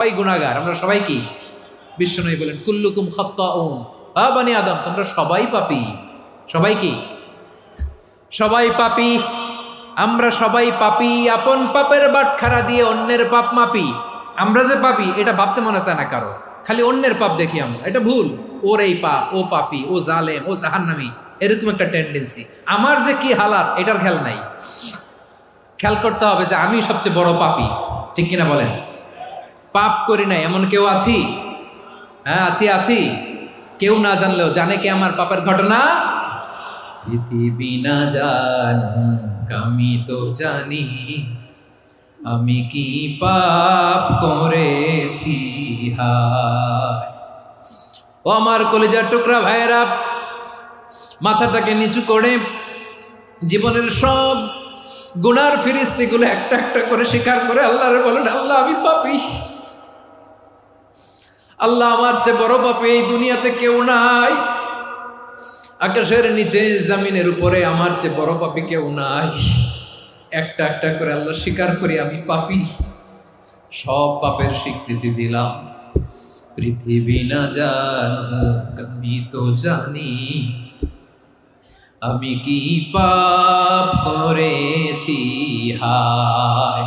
সবাই গুনাহগার, আমরা সবাই কি? বিশ্বনবী বলেন কুল্লুকুম খাত্তাউন, বানি আদম তোমরা সবাই পাপী। সবাই কি? সবাই পাপী। আমরা সবাই পাপী, আপন পাপের বাটখারা দিয়ে অন্যের পাপ মাপি। আমরা যে পাপী এটা ভাবতে মনে চায় না কারো, খালি অন্যের পাপ দেখি আমরা, এটা ভুল। ওর এই পাপ, ও পাপী, ও জালেম, ও জাহান্নামী, এরকম একটা টেন্ডেন্সি। আমার যে কি হালাত এটার খেয়াল নাই। খেয়াল করতে হবে যে আমি সবচেয়ে বড় পাপী, ঠিক কিনা বলেন? পাপ করি না এমন কেউ আছি? হ্যাঁ আছি। কেউ না জানলেও জানে কে আমার পাপের ঘটনা? পৃথিবী না জানুক আমি তো জানি, আমি কি পাপ করেছি হায়। ও আমার কলিজার টুকরা ভাইয়েরা, মাথাটাকে নিচু করে জীবনের সব গুনার ফিরিস্তিগুলো একটা একটা করে স্বীকার করে আল্লাহরে বলেন, আল্লাহ আমি পাপী। আল্লাহ আমার চেয়ে বড় পাপী এই দুনিয়াতে কেউ নাই। আকাশের নিচে জমিনের উপরে আমার চেয়ে বড় পাপী কেউ নাই। একটা একটা করে আল্লাহ স্বীকার করি আমি পাপী, সব পাপের স্বীকৃতি দিলাম। পৃথিবী না জানুক আমি তো জানি, আমি কি পাপ করেছি হায়।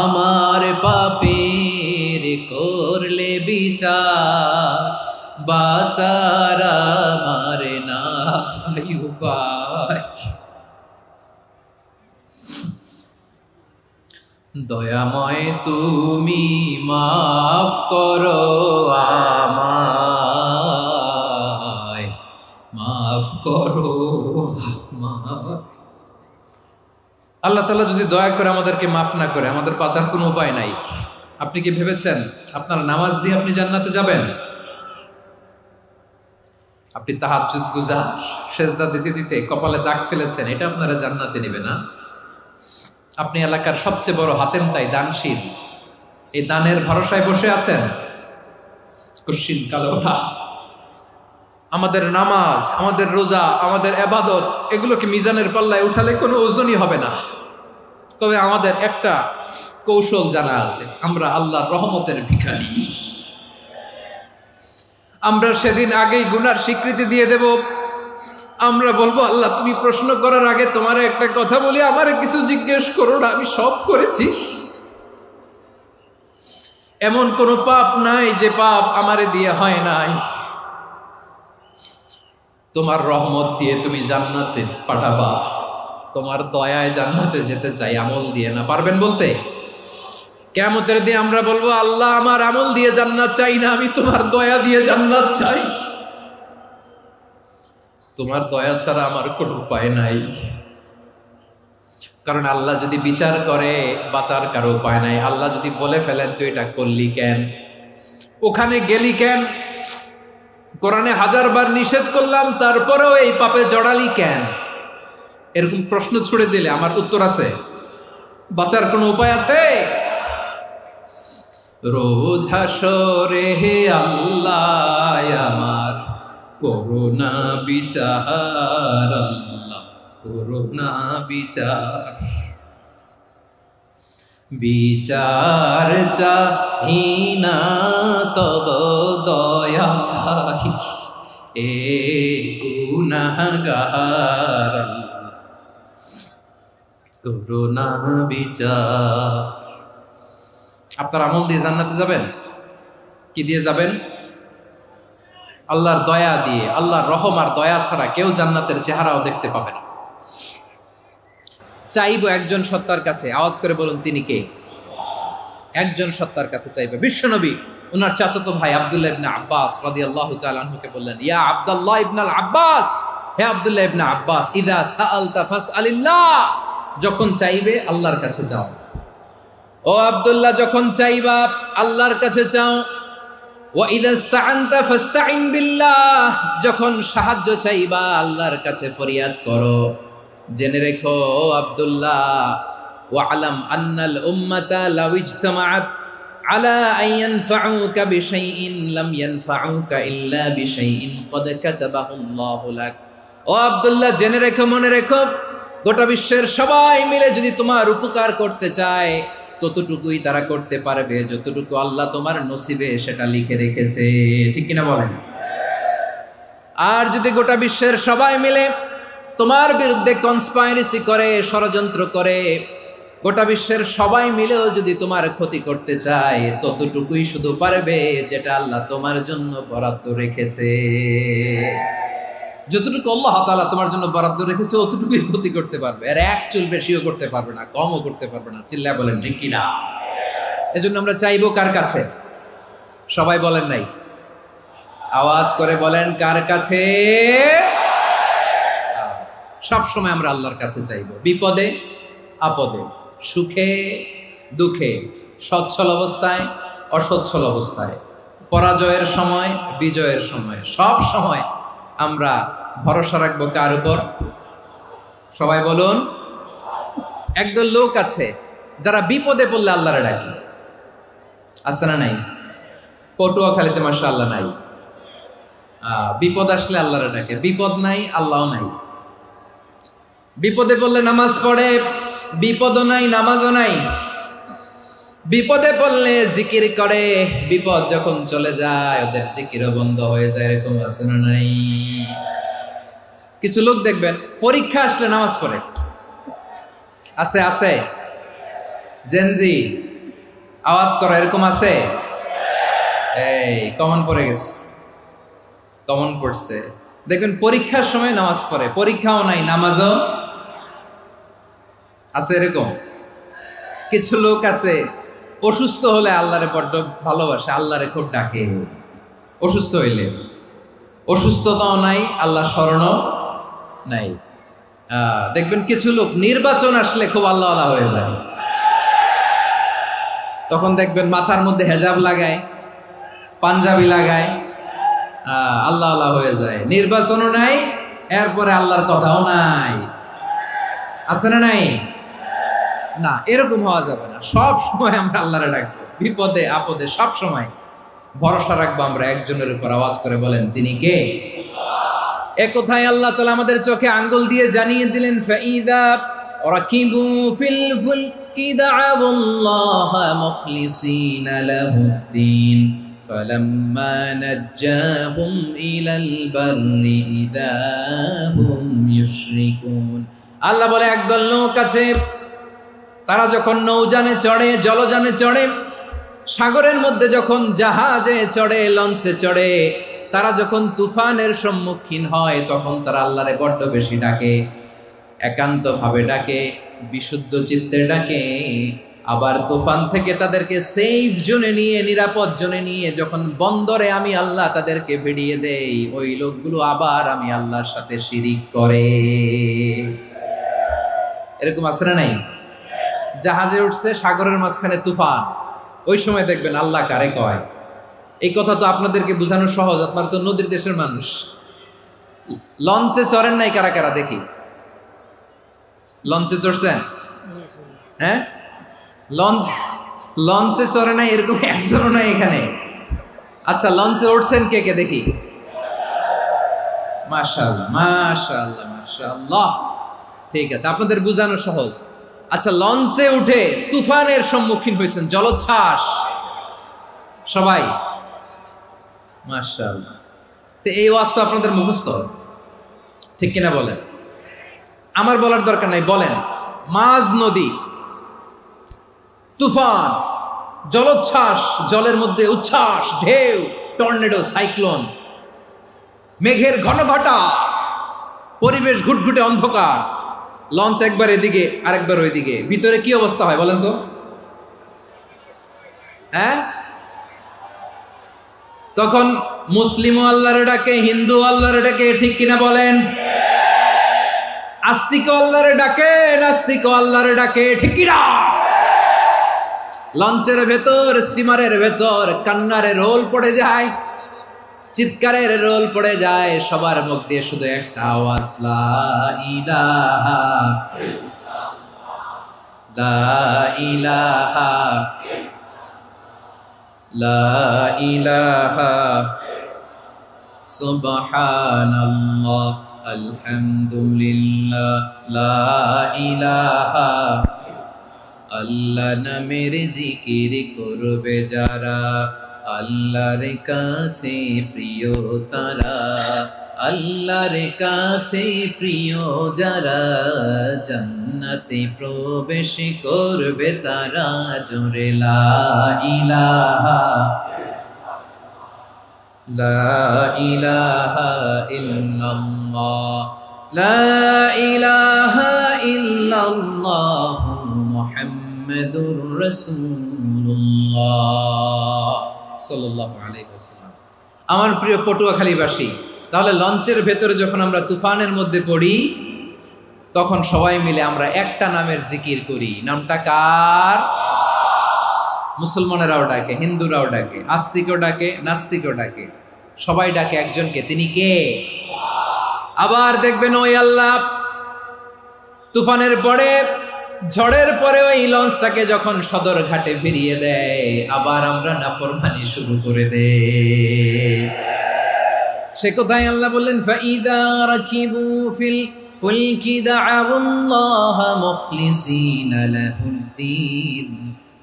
আমার পাপের করলে বিচার, বাঁচার আমার নাই উপায়। দয়াময় তুমি মাফ করো আমায়, মাফ করো আমায়। আল্লাহ তাআলা যদি দয়া করে আমাদেরকে মাফ না করে, আমাদের বাঁচার কোনো উপায় নাই। আপনি কি ভেবেছেন আপনার নামাজ দিয়ে আপনি জান্নাতে যাবেন? আপনি তাহাজ্জুদ গুজার, সেজদা দিতে দিতে কপালে দাগ ফেলেছেন, এটা আপনারা জান্নাতে নেবে না? আপনি এলাকার সবচেয়ে বড় হাতেম তাই দানশীল, এই দানের ভরসায় বসে আছেন কুশ্চিন কালো না। আমাদের নামাজ, আমাদের রোজা, আমাদের ইবাদত, এগুলোকে মিজানের পাল্লায় উঠালে কোনো ওজনই হবে না। তবে আমাদের একটা কৌশল জানা আছে, আমরা আল্লাহর রহমতের ভিখারি। আমরা সেদিন আগেই গুনার স্বীকৃতি দিয়ে দেব। আমরা বলবো, আল্লাহ তুমি প্রশ্ন করার আগে তোমার একটা কথা বলি, আমারে কিছু জিজ্ঞেস করো না, আমি সব করেছি। এমন কোন পাপ নাই যে পাপ আমারে দিয়ে হয় নাই। তোমার রহমত দিয়ে তুমি জান্নাতে পাঠাবা, তোমার দয়ায় জান্নাতে যেতে চাই, আমল দিয়ে না। পারবেন বলতে? কিয়ামতের দিন আমরা বলবো, আল্লাহ আমার আমল দিয়ে জান্নাত চাই না, আমি তোমার দয়া দিয়ে জান্নাত চাই। তোমার দয়া ছাড়া আমার কোনো উপায় নাই। কারণ আল্লাহ যদি বিচার করে বাঁচার কারো উপায় নাই। আল্লাহ যদি বলে ফেলেন তুই এটা করলি কেন, ওখানে গেলি কেন, কোরআনে 1000 বার নিষেধ করলাম তারপরেও এই পাপে জড়ালি কেন, এরকম প্রশ্ন ছুড়ে দিলে আমার উত্তর আছে? বাঁচার কোনো উপায় আছে? রোজ হাসরে হে আল্লাহ আমার করুণা বিচার, আল্লাহ করুণা বিচার। বিচার চাহি না তব দয়া চাহি, এ গুনাহগার করুণা বিচার। আপনার আমল দিয়ে জান্নাতে যাবেন? কি দিয়ে যাবেন? আল্লাহর দয়া দিয়ে। আল্লাহর রহম আর দয়া ছাড়া কেউ জান্নাতের চেহারাও দেখতে পাবে না। চাইবো একজন সত্তার কাছে, আওয়াজ করে বলুন তিনি কে? একজন সত্তার কাছে চাইবে। বিশ্বনবী ওনার চাচাতো ভাই আব্দুল্লাহ ইবনে আব্বাস রাদিয়াল্লাহু তাআলা আনহুকে বললেন, ইয়া আব্দুল্লাহ ইবনে আব্বাস, হে আব্দুল্লাহ ইবনে আব্বাস, ইযা সাআলতা ফাসআলিল্লাহ, যখন চাইবে আল্লাহর কাছে যাও। ও আব্দুল্লাহ, যখন চাইবা আল্লাহর কাছে চাও। ওয়া ইযা ইসতাআনতা ফাসতাইন বিল্লাহ, যখন সাহায্য চাইবা আল্লাহর কাছে ফরিয়াদ করো। জেনে রেখো আব্দুল্লাহ, ওয়া'লাম আন্নাল উম্মাতা লাউ ইজতামাআত আলা আন ইয়ানফাউকা বিশাইইন লাম ইয়ানফাউকা ইল্লা বিশাইইন ক্বাদ কাতাবাহু আল্লাহু লাক। ও আব্দুল্লাহ, জেনে রেখো, মনে রেখো, গোটা বিশ্বের সবাই মিলে যদি তোমার উপকার করতে চায়, ততটুকুই তারা করতে পারবে যতটুকু আল্লাহ তোমার নসিবে সেটা লিখে রেখেছে। ঠিক কিনা বলেন? আর যদি গোটা বিশ্বের সবাই মিলে তোমার বিরুদ্ধে কনস্পাইরেসি করে, ষড়যন্ত্র করে, গোটা বিশ্বের সবাই মিলেও যদি তোমার ক্ষতি করতে চায়, ততটুকুই শুধু পারবে যেটা আল্লাহ তোমার জন্য বরাদ্দ রেখেছে। যতটুকু আল্লাহ তাআলা তোমার জন্য বরাদ্দ রেখেছে অতটুকুই ক্ষতি করতে পারবে, আর এক চুল বেশিও করতে পারবে না, কমও করতে পারবে না। চিল্লায় বলেন ঠিক কিনা? এজন্য আমরা চাইবো কার কাছে? সবাই বলেন নাই, আওয়াজ করে বলেন কার কাছে? সব সময় আমরা আল্লাহর কাছে চাইবো, বিপদে আপদে, সুখে দুঃখে, সচ্ছল অবস্থায় অসচ্ছল অবস্থায়, পরাজয়ের সময় বিজয়ের সময়, সব সময় আমরা ভরসা রাখবো কার উপর? সবাই বলুন। একদল লোক আছে যারা বিপদে পড়লে আল্লাহরে ডাকে, আছে না নাই? পটুয়াখালীতে মাশাআল্লাহ নাই। বিপদ আসলে আল্লাহরে ডাকে, বিপদ নাই আল্লাহও নাই। বিপদে পড়লে নামাজ পড়ে, বিপদও নাই নামাজও নাই। বিপদে পড়লে জিকির করে, বিপদ যখন চলে যায় ওদের জিকিরও বন্ধ হয়ে যায়। এরকম আছে না নাই? কিছু লোক দেখবেন পরীক্ষা আসলে নামাজ পড়ে, আছে আছে। জেনজি আওয়াজ করো, এরকম আছে? এই কমন পড়ে গেছে, কমন পড়ছে। দেখবেন পরীক্ষার সময় নামাজ পড়ে, পরীক্ষাও নাই নামাজও আছে। এরকম কিছু লোক আছে অসুস্থ হলে আল্লাহরে বড্ড ভালোবাসে, আল্লাহরে খুব ডাকে। অসুস্থ হইলে অসুস্থতাও নাই, আল্লাহ স্মরণও নাই। দেখবেন কিছু লোক নির্বাচন আসলে খুব আল্লাহ আল্লাহ হয়ে যায়। তখন দেখবেন মাথার মধ্যে হেজাব লাগায়, পাঞ্জাবি লাগায়, আল্লাহ আল্লাহ হয়ে যায়। নির্বাচনও নাই, এরপরে আল্লাহর কথাও নাই। আছে না নাই? না, এরকম হওয়া যাবে না। সব সময় আমরা আল্লাহরে ডাকবো, বিপদে আপদে সব সময় ভরসা রাখবো আমরা একজনের উপর। আওয়াজ করে বলেন তিনি কে? এ কথায় আল্লাহ তাআলা আমাদের চোখে আঙ্গুল দিয়ে জানিয়ে দিলেন, ফাইদা রাকিবু ফিল ফুলকি দা'আবুল্লাহা মুখলিসিনা লাহুদ্দিন ফালাম্মা নাজ্জাহুম ইলাল বাররি ইযা হুম ইউশরিকুন। আল্লাহ বলে একদল লোক আছে, তারা যখন নৌযানে চড়ে, জলযানে চড়ে, সাগরের মধ্যে যখন জাহাজে চড়ে, লঞ্চে চড়ে, তারা যখন তুফানের সম্মুখীন হয় তখন তারা আল্লাহরে বড্ড বেশি ডাকে, একান্ত ভাবে ডাকে, বিশুদ্ধ চিত্তে ডাকে। আবার তুফান থেকে তাদেরকে সেফ জোনে নিয়ে, নিরাপদ জোনে নিয়ে যখন বন্দরে আমি আল্লাহ তাদেরকে ভিড়িয়ে দেই, ওই লোকগুলো আবার আমি আল্লাহর সাথে শিরিক করে। এরকম আছে না নাই? জাহাজে উঠছে, সাগরের মাঝখানে তুফান, ওই সময় দেখবেন আল্লাহ কারে কয়। এই কথা তো আপনাদেরকে বোঝানো সহজ, আপনারা তো নদীর দেশের মানুষ। লঞ্চে চড়েন নাই কারা কারা? দেখি, লঞ্চে চড়ছেন? হ্যাঁ, লঞ্চে চড়ে নাই এরকম একজনও নাই এখানে। আচ্ছা, লঞ্চে উঠছেন কে কে? দেখি। মাশাআল্লাহ মাশাআল্লাহ মাশাআল্লাহ, ঠিক আছে, আপনাদের বোঝানো সহজ। আচ্ছা, লঞ্চে উঠে তুফানের সম্মুখীন হয়েছেন, জলোচ্ছ্বাস, সবাই? মাশাআল্লাহ। তো এই ওয়াজ তো আপনাদের মুখস্থ, ঠিক কিনা বলেন? আমার বলার দরকার নাই, বলেন। মাঝ নদী, তুফান, জলোচ্ছ্বাস, জলের মধ্যে উচ্ছ্বাস, ঢেউ, টর্নেডো, সাইক্লোন, মেঘের ঘনঘটা, পরিবেশ ঘুটঘুটে অন্ধকার, লঞ্চ একবার এদিকে আরেকবার ওইদিকে, ভিতরে কি অবস্থা হয় বলেন তো? হ্যাঁ, তখন মুসলিমও আল্লাহরে ডাকে, হিন্দু আল্লাহরে ডাকে, ঠিক কিনা বলেন? আস্তিক আল্লাহরে ডাকে, নাস্তিক আল্লাহরে ডাকে, ঠিক কিনা? লঞ্চের ভেতর, স্টিমারের ভেতর কান্নারে রোল পড়ে যায়, চিৎকারের রোল পড়ে যায়, সবার মুখ দিয়ে শুধু একটা আওয়াজ, লা ইলাহা লা ইলাহা লা ইলাহা সুবহানাল্লাহ আলহামদুলিল্লাহ লা ইলাহা আল্লাহ নামের জিকির করবে যারা, আল্লাহর কাছে প্রিয় তারা, আল্লাহর কাছে প্রিয় যারা, জান্নাতে প্রবেশ করবে তারা। জোরে লা ইলাহা লা ইলাহা ইল্লাল্লাহ, লা ইলাহা ইল্লাল্লাহ মুহাম্মাদুর রাসূলুল্লাহ সাল্লাল্লাহু আলাইহি ওয়াসাল্লাম। আমার প্রিয় পটুয়াখালীবাসী, তাহলে লঞ্চের ভেতরে যখন আমরা তুফানের মধ্যে পড়ি, তখন সবাই মিলে আমরা একটা নামের জিকির করি। নামটা কার? মুসলমানেরাও ডাকে, হিন্দুরাও ডাকে, আস্তিকও ডাকে, নাস্তিকও ডাকে, সবাই ডাকে একজনকে। তিনি কে? আবার দেখবেন ওই আল্লাহ তুফানের পরে, ঝড়ের পরে ওই লঞ্চটাকে যখন সদর ঘাটে ফিরিয়ে দেয়, আবার আমরা নাফরমানি শুরু করে দেই। সে কোথায়? আল্লাহ বললেন, ফাইদা রাকিবু ফিল ফুলকি দা'আউল্লাহা মুখলিসিনা লাহুদ্দিন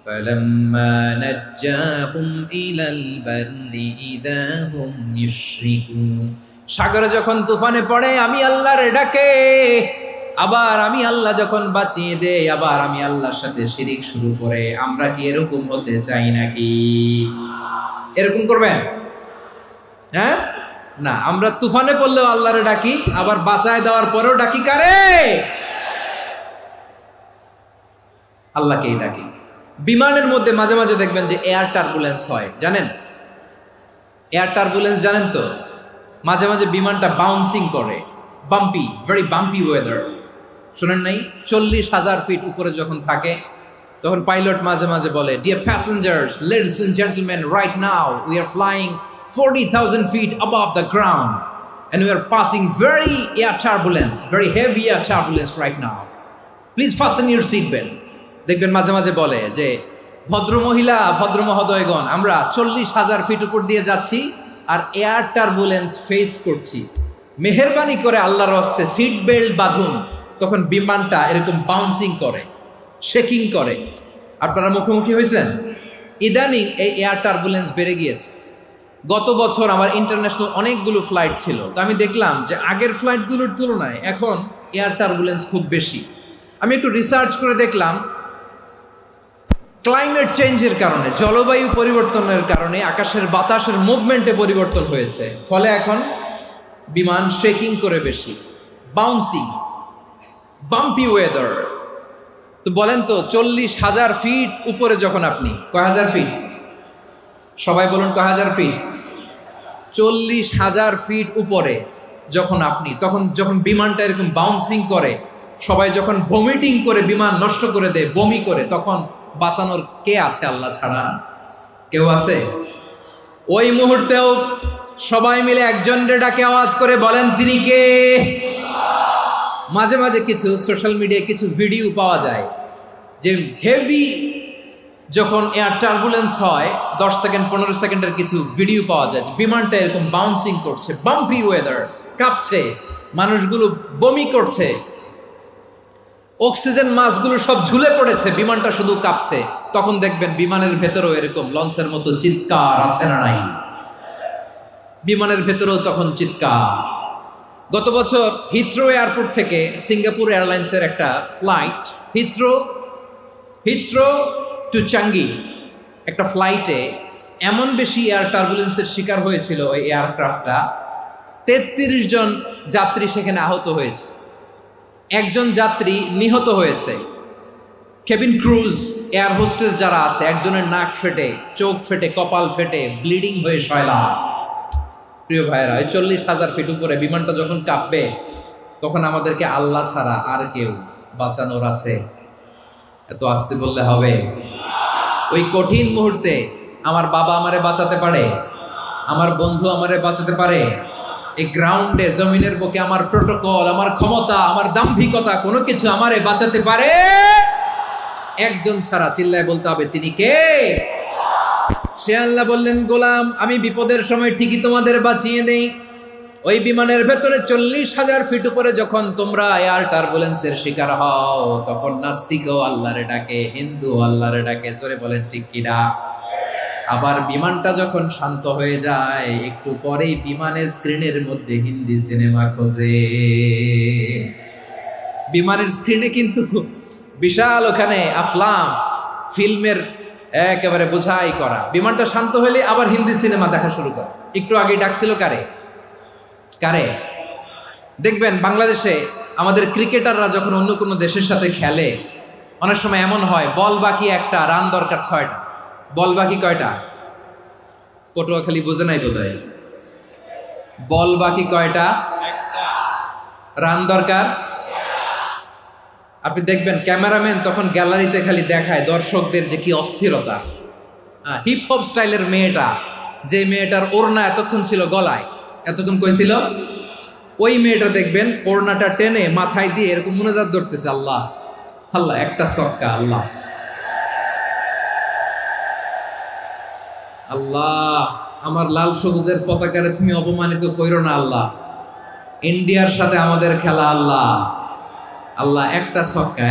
ফালাম্মা নাজ্জাহুম ইলাল বাররি ইযা হুম ইউশরিকুন। সাগরে যখন তুফানে পড়ে আমি আল্লাহর ডাকে, আবার আমি আল্লাহ যখন বাঁচিয়ে দেই, আবার আমি আল্লাহর সাথে শিরিক শুরু করে। আমরা কি এরকম হতে চাই নাকি? এরকম করবেন? হ্যাঁ না, আমরা তুফানে পড়লেও আল্লাহরে ডাকি, আবার বাঁচায় দেওয়ার পরেও ডাকি কারে? আল্লাহকেই ডাকি। বিমানের মধ্যে মাঝে মাঝে দেখবেন যে এয়ার টার্বুলেন্স হয়, জানেন? এয়ার টার্বুলেন্স জানেন তো? মাঝে মাঝে বিমানটা বাউন্সিং করে, বাম্পি, ভেরি বাম্পি ওয়েদার। শোনেন নাই? 40,000 ফিট উপরে যখন থাকে, তখন পাইলট মাঝে মাঝে বলে, dear passengers, ladies and gentleman, right now we are flying 40,000 feet above the ground and we are passing very air turbulence, very heavy air turbulence right now. Please fasten your seat belt. দেখবেন মাঝে মাঝে বলে যে, ভদ্র মহিলা, ভদ্র মহোদয়গণ, আমরা 40,000 ফিট উপর দিয়ে যাচ্ছি আর এয়ার টার্বুলেন্স ফেস করছি, মেহেরবানি করে আল্লাহর হস্তে সিট বেল্ট বাঁধুন। তখন বিমানটা এরকম বাউন্সিং করে, শেকিং করে। আপনারা মুখোমুখি হয়েছেন? ইদানিং এই এয়ার টার্বুলেন্স বেড়ে গিয়েছে। গত বছর আমার ইন্টারন্যাশনাল অনেকগুলো ফ্লাইট ছিল, তো আমি দেখলাম যে আগের ফ্লাইটগুলোর তুলনায় এখন এয়ার টার্বুলেন্স খুব বেশি। আমি একটু রিসার্চ করে দেখলাম, ক্লাইমেট চেঞ্জের কারণে, জলবায়ু পরিবর্তনের কারণে আকাশের বাতাসের মুভমেন্টে পরিবর্তন হয়েছে, ফলে এখন বিমান শেকিং করে বেশি, বাউন্সিং, বাম্পি ওয়েদার। তো বলেন তো, 40,000 ফিট উপরে যখন আপনি, কয় হাজার ফিট? সবাই বলুন, কয় হাজার ফিট? 40,000 ফিট উপরে যখন আপনি, তখন যখন বিমানটা এরকম বাউন্সিং করে, সবাই যখন ভমিটিং করে বিমান নষ্ট করে দেয়, বমি করে, তখন বাঁচানোর কে আছে আল্লাহ ছাড়া? কেউ আছে? ওই মুহূর্তেও সবাই মিলে একজনের ডাকে আওয়াজ করে বলেন, তিনি কে? মাঝে মাঝে কিছু সোশ্যাল মিডিয়ায় কিছু ভিডিও পাওয়া যায় যে হেভি যখন এয়ার টার্বুলেন্স হয়, 10 সেকেন্ড 15 সেকেন্ডের কিছু ভিডিও পাওয়া যায়, বিমানটা এরকম বাউন্সিং করছে, বাম্পি ওয়েদার, কাঁপছে, মানুষগুলো বমি করছে, অক্সিজেন মাস্কগুলো সব ঝুলে পড়েছে, বিমানটা শুধু কাঁপছে। তখন দেখবেন বিমানের ভেতরেও এরকম লঞ্চের মতো চিৎকার আছে না নাই? বিমানের ভেতরেও তখন চিৎকার। গত বছর হিথ্রো এয়ারপোর্ট থেকে সিঙ্গাপুর এয়ারলাইন্সের একটা ফ্লাইট, হিথ্রো টু চাঙ্গি, একটা ফ্লাইটে এমন বেশি এয়ার টার্বুলেন্সের শিকার হয়েছিল ওই এয়ারক্রাফটটা, 33 জন যাত্রী সেখানে আহত হয়েছে, একজন যাত্রী নিহত হয়েছে। কেবিন ক্রুজ, এয়ার হোস্টেস যারা আছে, একজনের নাক ফেটে, চোখ ফেটে, কপাল ফেটে, ব্লিডিং হয়ে শয়লা। প্রিয় ভাইয়েরা, 40,000 ফিট উপরে বিমানটা যখন কাঁপবে, তখন আমাদেরকে আল্লাহ ছাড়া আর কেউ বাঁচানোর আছে? এত আসতে বললে হবে? ওই কঠিন মুহূর্তে আমার বাবা আমারে বাঁচাতে পারে, আমার বন্ধু আমারে বাঁচাতে পারে। এই গ্রাউন্ডে, জমিনের বুকে আমার প্রোটোকল, আমার ক্ষমতা, আমার দাম্ভিকতা, কোনো কিছু আমারে বাঁচাতে পারে? একজন ছাড়া। চিল্লায় বলতে হবে, তিনি কে? সে আল্লাহ বললেন, গোলাম, আমি বিপদের সময় ঠিকই তোমাদের বাঁচিয়ে দেই। ওই বিমানের ভেতরে 40,000 ফিট উপরে যখন তোমরা এয়ার টার্বুলেন্সের শিকার হও, তখন নাস্তিকও আল্লাহরে ডাকে, হিন্দু আল্লাহরে ডাকে। জোরে বলেন ঠিক কিনা? আবার বিমানটা যখন শান্ত হয়ে যায়, একটু পরেই বিমানের স্ক্রিনের মধ্যে হিন্দি সিনেমা খোঁজে। বিমানের স্ক্রিনে কিন্তু বিশাল ওখানে আফলাম ফিল্মের একেবারে বোঝাই করা। বিমানটা শান্ত হলে আবার হিন্দি সিনেমা দেখা শুরু করে। একটু আগে ডাকছিল কারে? দেখবেন বাংলাদেশে আমাদের ক্রিকেটাররা যখন অন্য কোনো দেশের সাথে খেলে, অনেক সময় এমন হয় বল বাকি একটা, রান দরকার 6টা। বল বাকি কয়টা? পটুয়াখালী বোঝে নাই বোধহয়। বল বাকি কয়টা? রান দরকার। আপনি দেখবেন ক্যামেরাম্যান তখন গ্যালারিতে খালি দেখায় দর্শকদের যে কি অস্থিরতা। হিপ হপ স্টাইলের মেয়েটা, যে মেয়েটার ওড়না এতক্ষণ ছিল গলায়, এতক্ষণ কইছিল, ওই মেয়েটা দেখবেন ওড়নাটা টেনে মাথায় দিয়ে এরকম মুনাজাত ধরতেছে, আল্লাহ আল্লাহ, একটা ছক্কা, আল্লাহ আল্লাহ, আমার লাল সবুজের পতাকারে তুমি অপমানিত কইরো না আল্লাহ, ইন্ডিয়ার সাথে আমাদের খেলা, আল্লাহ আল্লাহ, একটা ছক্কা,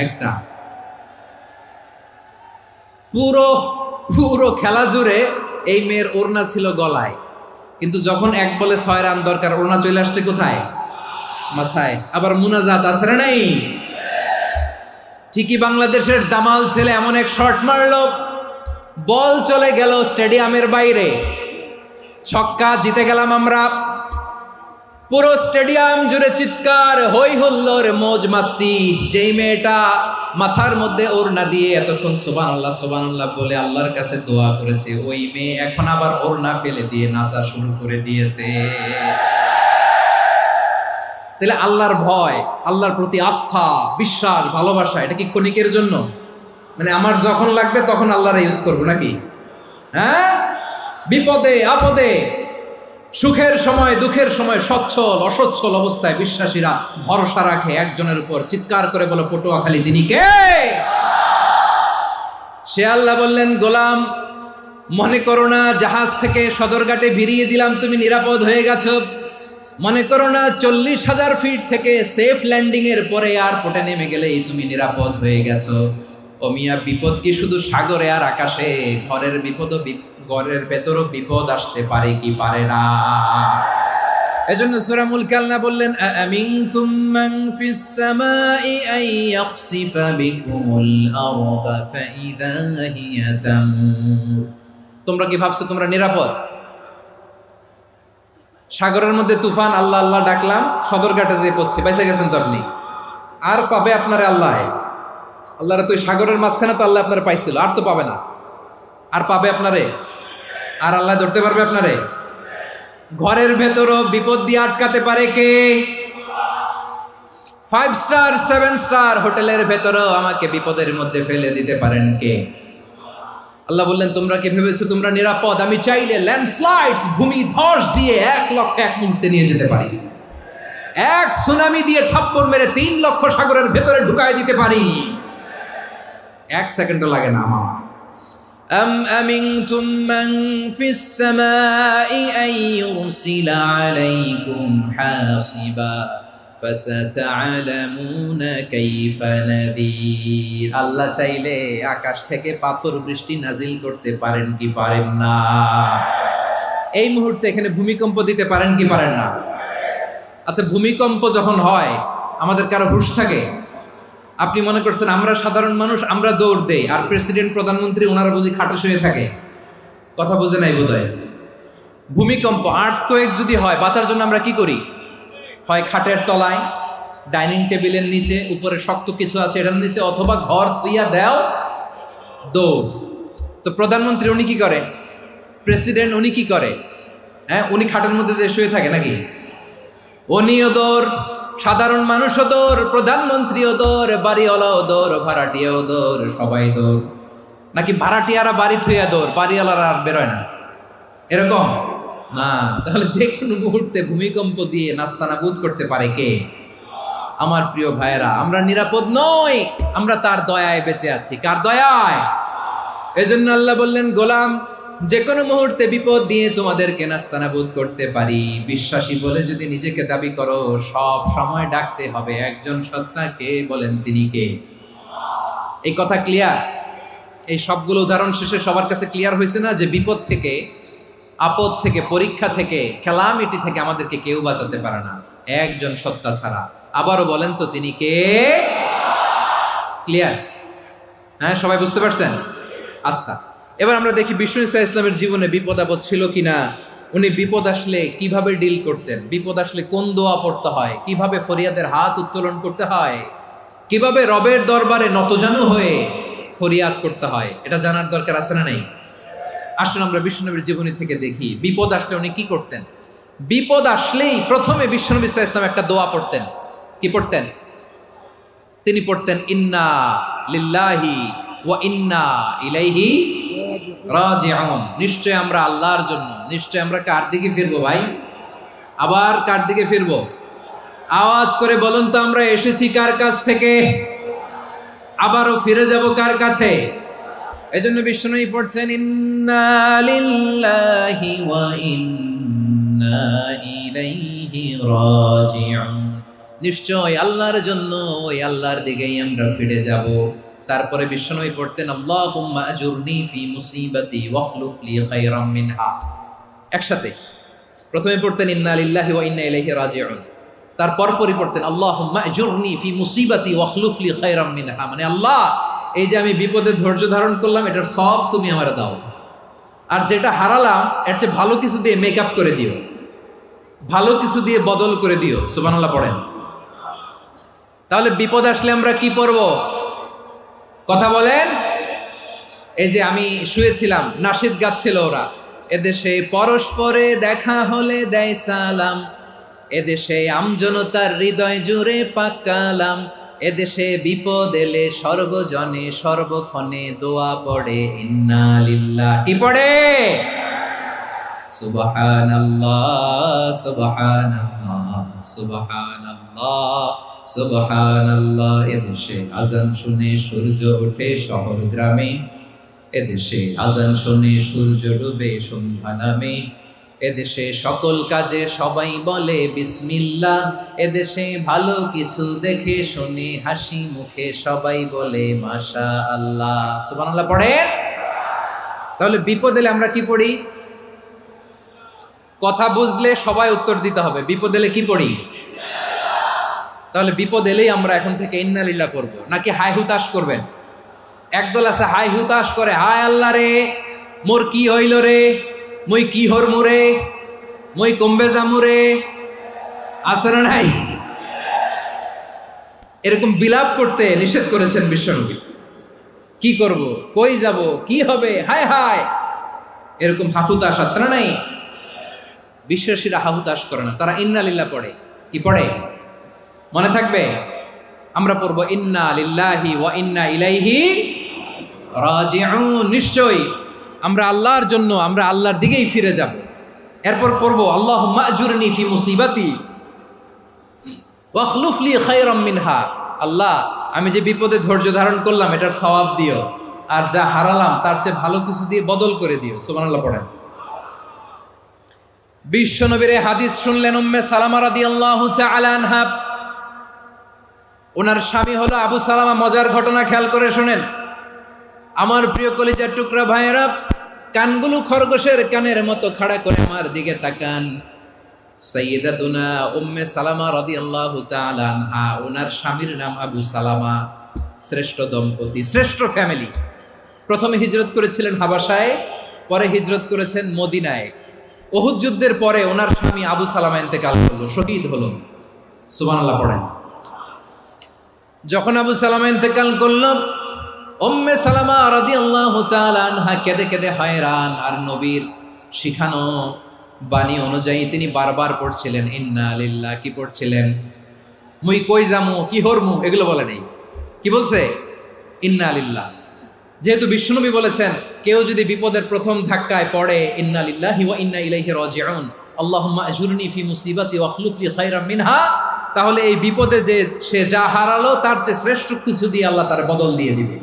একটা। পুরো খেলা জুড়ে এই মেয়ের ওড়না ছিল গলায়, কিন্তু যখন 1 বলে 6 রান দরকার, ওড়না চলে আসছে কোথায়? মাথায়। আবার মুনাজাত আছে না নাই? ঠিকই বাংলাদেশের দামাল ছেলে এমন এক শট মারলো, বল চলে গেল স্টেডিয়ামের বাইরে, ছক্কা, জিতে গেলাম আমরা। পুরো স্টেডিয়াম জুড়ে চিৎকার, হই হুল্লোড়, মৌজ মাস্তি। যেই মেয়েটা মাথার মধ্যে ওড়না দিয়ে এতক্ষণ সুবহানাল্লাহ সুবহানাল্লাহ বলে আল্লাহর কাছে দোয়া করেছে, ওই মেয়ে এখন আবার ওড়না ফেলে দিয়ে নাচা শুরু করে দিয়েছে। তাহলে আল্লাহর ভয়, আল্লাহর প্রতি আস্থা, বিশ্বাস, ভালোবাসা, এটা কি ক্ষণিকের জন্য? মানে আমার যখন লাগবে তখন আল্লাহর ইউজ করবো নাকি? হ্যাঁ, বিপদে আপদে, সুখের সময় দুঃখের সময়, সচ্ছল অসচ্ছল অবস্থায় বিশ্বাসীরা ভরসা রাখে একজনের উপর। চিৎকার করে বলো, পটুয়াখালী তিনি কে? সে আল্লাহ বললেন, গোলাম মনে করো না জাহাজ থেকে সদরঘাটে ভিড়িয়ে দিলাম তুমি নিরাপদ হয়ে গেছো। মনে করো না 40,000 ফিট থেকে সেফ ল্যান্ডিং এর পরে এয়ারপোর্টে নেমে গেলেই তুমি নিরাপদ হয়ে গেছো। ও মিয়া, বিপদ কি শুধু সাগরে আর আকাশে? ঘরের ভেতরও বিপদ আসতে পারে কি পারে না? এজন্য সূরা মুলক আল্লাহ বললেন, আমিনতুম মান ফিস সামাই আন ইয়াখসিফা বিকুমুল আরদা ফাইদা হিয়া তামুর। তোমরা কি ভাবছো তোমরা নিরাপদ? সাগরের মধ্যে তুফান, আল্লাহ আল্লাহ ডাকলাম, সদরঘাটে যেয়ে পড়ছে, বাইসে গেছেন তো আপনি। আর পাবে আপনারে আল্লাহ? আল্লাহরা তো সাগরের মাঝখানে তো আল্লাহ আপনারা পাইছিল, আর তো পাবে না। আর পাবে আপনারে? আর আল্লাহ ধরতে পারবে আপনারে? ঘরের ভেতরও বিপদ দিয়ে আটকাতে পারে কে? 5 স্টার 7 স্টার হোটেলের ভেতরও আমাকে বিপদের মধ্যে ফেলে দিতে পারেন কে? আল্লাহ বললেন, তোমরা কি ভেবেছো তোমরা নিরাপদ? আমি চাইলে ল্যান্ডস্লাইডস, ভূমি ধস দিয়ে 1 লক্ষ 1 মুহূর্তে নিয়ে যেতে পারি। 1 সুনামি দিয়ে থাপ্পড় মেরে 3 লক্ষ সাগরের ভেতরে ঢুকায় দিতে পারি। 1 সেকেন্ডও লাগে না আমার। أم أمنتم من في السماء أن يرسل عليكم حاصبا فستعلمون كيف نذير। আল্লাহ চাইলে আকাশ থেকে পাথর বৃষ্টি নাজিল করতে পারেন কি পারেন না? এই মুহূর্তে এখানে ভূমিকম্প দিতে পারেন কি পারেন না? আচ্ছা, ভূমিকম্প যখন হয় আমাদের কারো হুঁশ থাকে? আপনি মনে করছেন আমরা সাধারণ মানুষ, আমরা দৌড় দেই, আর প্রেসিডেন্ট প্রধানমন্ত্রী ওনারা বুঝি খাটে শুয়ে থাকে? কথা বুঝে নাই বোধহয়। ভূমিকম্প, আর্থকোয়েক যদি হয়, বাঁচার জন্য আমরা কি করি? হয় খাটের তলায়, ডাইনিং টেবিলের নিচে, উপরে শক্ত কিছু আছে এটার নিচে, অথবা ঘর থুইয়া দেও দৌড়। তো প্রধানমন্ত্রী উনি কি করে? প্রেসিডেন্ট উনি কি করে? হ্যাঁ, উনি খাটের মধ্যে যে শুয়ে থাকে নাকি? উনিও দৌড়, সাধারণ মানুষও দৌড়, প্রধানমন্ত্রীও দৌড়, বাড়িওয়ালাও দৌড়, ভাড়াটিয়াও দৌড়, সবাই দৌড়। নাকি ভাড়াটিয়ারা বাড়ি থুইয়া দৌড়, বাড়িওয়ালারা আর বেরোয় না? এরকম না। তাহলে যে কোনো মুহূর্তে ভূমিকম্প দিয়ে নাস্তানাবুদ করতে পারে কে? আমার প্রিয় ভাইয়েরা, আমরা নিরাপদ নই, আমরা তার দয়ায় বেঁচে আছি। কার দয়ায়? এজন্য আল্লাহ বললেন, গোলাম যে কোনো মুহূর্তে বিপদ দিয়ে তোমাদেরকে নাস্তানাবুদ করতে পারি। বিশ্বাসী বলে যদি নিজেকে দাবি করো, সব সময় ডাকতে হবে একজন সত্তাকে। বলেন তিনি কে? এই কথা ক্লিয়ার? এই সবগুলো উদাহরণ শেষে সবার কাছে ক্লিয়ার হয়েছে না যে বিপদ থেকে, আপদ থেকে, পরীক্ষা থেকে, ক্যালামিটি থেকে আমাদেরকে কেউ বাঁচাতে পারে না একজন সত্তা ছাড়া। আবারও বলেন তো তিনি কে? ক্লিয়ার? হ্যাঁ, সবাই বুঝতে পারছেন? আচ্ছা, এবার আমরা দেখি বিষ্ণু ইসা ইসলামের জীবনে বিপদ আপদ ছিল কিনা। উনি বিপদ আসলে কিভাবে ডিল করতেন, বিপদ আসলে কোন দোয়া পড়তে হয়, কিভাবে ফরিয়াদের হাত উত্তোলন করতে হয়, কিভাবে রবের দরবারে নতজানু হয়ে ফরিয়াদ করতে হয়, এটা জানার দরকার আছে না নাই? আসুন আমরা বিষ্ণুনবীর জীবনী থেকে দেখি বিপদ আসলে উনি কি করতেন। বিপদ আসলেই প্রথমে বিষ্ণুনবী সাল্লাল্লাহু আলাইহি ওয়াসাল্লাম একটা দোয়া পড়তেন। কি পড়তেন? তিনি পড়তেন ইন্না লিল্লাহি ওয়া ইন্না ইলাইহি রাজিউন। নিশ্চয় আমরা আল্লাহর জন্য, নিশ্চয় আমরা কার দিকে ফিরবো ভাই? আবার কার দিকে ফিরবো? আওয়াজ করে বলুন তো, আমরা এসেছি কার কাছ থেকে, আবারও ফিরে যাব কার কাছে? এজন্য বিষ্ণুই পড়ছেন ইন্না লিল্লাহি ওয়া ইন্না ইলাইহি রাজিউন। নিশ্চয় আল্লাহর জন্য, ওই আল্লাহর দিকেই আমরা ফিরে যাব। তারপরে বিষ্ণুই পড়তেন আল্লাহুম্মা আজুরনি ফি মুসিবাতি ওয়াখলুফ লি খায়রাম মিনহা। একসাথে প্রথমে পড়তেন ইন্না লিল্লাহি ওয়া ইন্না ইলাইহি রাজিউন, তারপর পড়তেন আল্লাহুম্মা আজুরনি ফি মুসিবাতি ওয়াখলুফ লি খায়রাম মিনহা। মানে আল্লাহ, এই যে আমি বিপদে ধৈর্য ধারণ করলাম, এটার সব তুমি আমারে দাও, আর যেটা হারালাম এর চেয়ে ভালো কিছু দিয়ে মেকআপ করে দিও, ভালো কিছু দিয়ে বদল করে দিও। সুবহানাল্লাহ পড়েন। তাহলে বিপদ আসলে আমরা কি পড়ব? কথা বলেন। এই যে আমি শুয়েছিলাম, নাশিদ গাচ্ছিল ওরা, এদেশে পরস্পরে দেখা হলে দেয় সালাম, এদেশে আমজনতার হৃদয় জুড়ে পাকালাম, এদেশে বিপদ এলে সর্বজনে সর্বক্ষণে দোয়া পড়ে ইন্না লিল্লাহি। কি পড়ে? সুবহানাল্লাহ সুবহানাল্লাহ সুবহানাল্লাহ সুবহানাল্লাহ। এদেশে আজান শুনে সূর্য ওঠে শহর গ্রামে, এদেশে আজান শুনে সূর্য ডুবে সন্ধ্যা নামে, এদেশে সকল কাজে সবাই বলে বিসমিল্লাহ, এদেশে ভালো কিছু দেখে শুনে হাসি মুখে সবাই বলে মাশা আল্লাহ। সুবহানাল্লাহ পড়েন। তাহলে বিপদ এলে আমরা কি পড়ি? কথা বুঝলে সবাই উত্তর দিতে হবে। বিপদ এলে কি পড়ি? তাহলে বিপদ এলেই আমরা এখন থেকে ইন্না লিল্লাহ পড়বো, নাকি হাই হুতাশ করবেন? একদল আছে হাই হুতাশ করে, হায় আল্লাহ রে মোর কি হইল রে, মই কি হরমু রে, মই কমবে জামু রে, আছে না নাই? এরকম বিলাপ করতে নিষেধ করেছেন বিশ্বনবী। কি করব, কই যাব, কি হবে, হায় হায়, এরকম হাহুতাশ আছে না নাই? বিশ্বাসীরা হাহুতাশ করে না, তারা ইন্না লিল্লাহ পড়ে। কি পড়ে মনে থাকবে? আমরা পড়বো ইন্না লিল্লাহি ওয়া ইন্না ইলাইহি রাজিউন। নিশ্চয়ই আমরা আল্লাহর জন্য, আমরা আল্লাহর দিকেই ফিরে যাব। এরপর পড়বো আল্লাহুম্মা আজুরনি ফি মুসিবাতি ওয়াখলুফ লি খায়রাম মিনহা। আল্লাহ, আমি যে বিপদে ধৈর্য ধারণ করলাম এটার সওয়াব দিও, আর যা হারালাম তার চেয়ে ভালো কিছু দিয়ে বদল করে দিও। সুবহানাল্লাহ পড়েন। বিশ্বনবীর হাদিস শুনলেন উম্মে সালামা রাদিয়াল্লাহু তাআলা আনহা। ওনার স্বামী হলো আবু সালামা। মজার ঘটনা খেয়াল করে শুনেন আমার প্রিয় কলিজার টুকরা ভাইয়েরা। কানগুলো খরগোশের কানের মতো খাড়া করে আমার দিকে তাকান। সাইয়্যিদাতুনা উম্মে সালামা রাদিয়াল্লাহু তাআলা আনহা, ওনার স্বামীর নাম আবু সালামা। শ্রেষ্ঠ দম্পতি, শ্রেষ্ঠ ফ্যামিলি। প্রথমে হিজরত করেছিলেন হাবাসায়, পরে হিজরত করেছেন মদিনায়। উহুদ যুদ্ধের পরে ওনার স্বামী আবু সালামা ইন্তেকাল করলো, শহীদ হলো। সুবহানাল্লাহ পড়েন। যখন আবু সালামা ইন্তেকাল করলো, উম্মে সালামা রাদিয়াল্লাহু তাআলা আনহা কেঁদে কেঁদে হয়রান। আর নবীর শিখানো বাণী অনুযায়ী তিনি বারবার পড়ছিলেন ইন্না লিল্লাহ। কি পড়ছিলেন? মুই কই যামু, কি হরমু, এগুলো বলে নাই। কি বলছে? ইন্না লিল্লাহ। যেহেতু বিশ্বনবী বলেছেন কেউ যদি বিপদের প্রথম ধাক্কায় পড়ে ইন্না লিল্লাহি ওয়া ইন্না ইলাইহি রাজিউন, আল্লাহুম্মা আজুরনি ফি মুসিবাতি ওয়াখলুফ লি খায়রাম মিনহা, তাহলে এই বিপদে যে সে যা হারালো তার চেয়ে শ্রেষ্ঠ কিছু দিয়ে আল্লাহ তার বদল দিয়ে দিবে।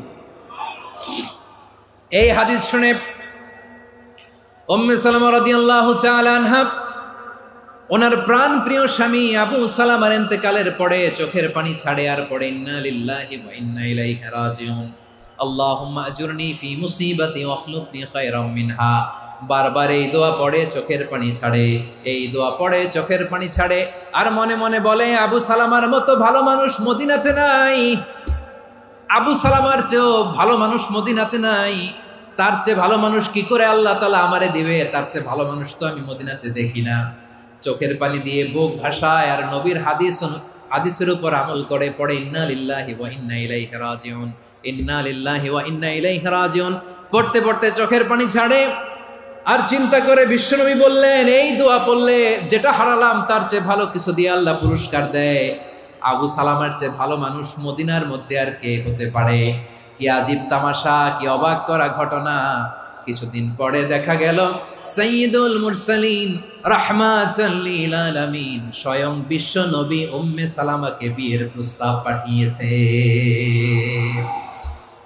এই হাদিস শুনে উম্মে সালামা রাদিয়াল্লাহু তাআলা আনহা ওনার প্রাণ প্রিয় স্বামী আবু সালামার ইন্তেকালের পরে চোখের পানি ছাড়ে আর পড়ে ইন্না লিল্লাহি ওয়া ইন্না ইলাইহি রাজিউন আল্লাহুম্মা আজুরনি ফি মুসিবাতি ওয়া আখলুফনি খায়রাম মিনহা। বারবার এই দোয়া পড়ে চোখের পানি ছাড়ে, এই দোয়া পড়ে চোখের পানি ছাড়ে, আর মনে মনে বলে আবু সালামার মতো ভালো মানুষ মদিনাতে নাই, আবু সালামার চেয়েও ভালো মানুষ মদিনাতে নাই, তার চেয়ে ভালো মানুষ কি করে আল্লাহ তাআলা আমারে দিবে, তার চেয়ে ভালো মানুষ তো আমি মদিনাতে দেখি না। চোখের পানি দিয়ে বুক ভাষায় আর নবীর হাদিসের উপর আমল করে পড়ে ইন্না লিল্লাহি ওয়া ইন্না ইলাইহি রাজিউন, ইন্না লিল্লাহি ওয়া ইন্না ইলাইহি রাজিউন। পড়তে পড়তে চোখের পানি ছাড়ে আর চিন্তা করে বিশ্বনবী বললেন এই দোয়া পড়লে যেটা হারালাম তার চেয়ে ভালো কিছু দিয়ে আল্লাহ পুরস্কার দেয়। আবু সালামার চেয়ে ভালো মানুষ মদিনার মধ্যে আর কে হতে পারে? কি আজীব তামাশা, কি অবাক করা ঘটনা। কিছুদিন পরে দেখা গেল সাইয়্যিদুল মুরসালিন রাহমাতাল লিল আলামিন স্বয়ং বিশ্ব নবী উম্মে সালামাকে বিয়ের প্রস্তাব পাঠিয়েছে।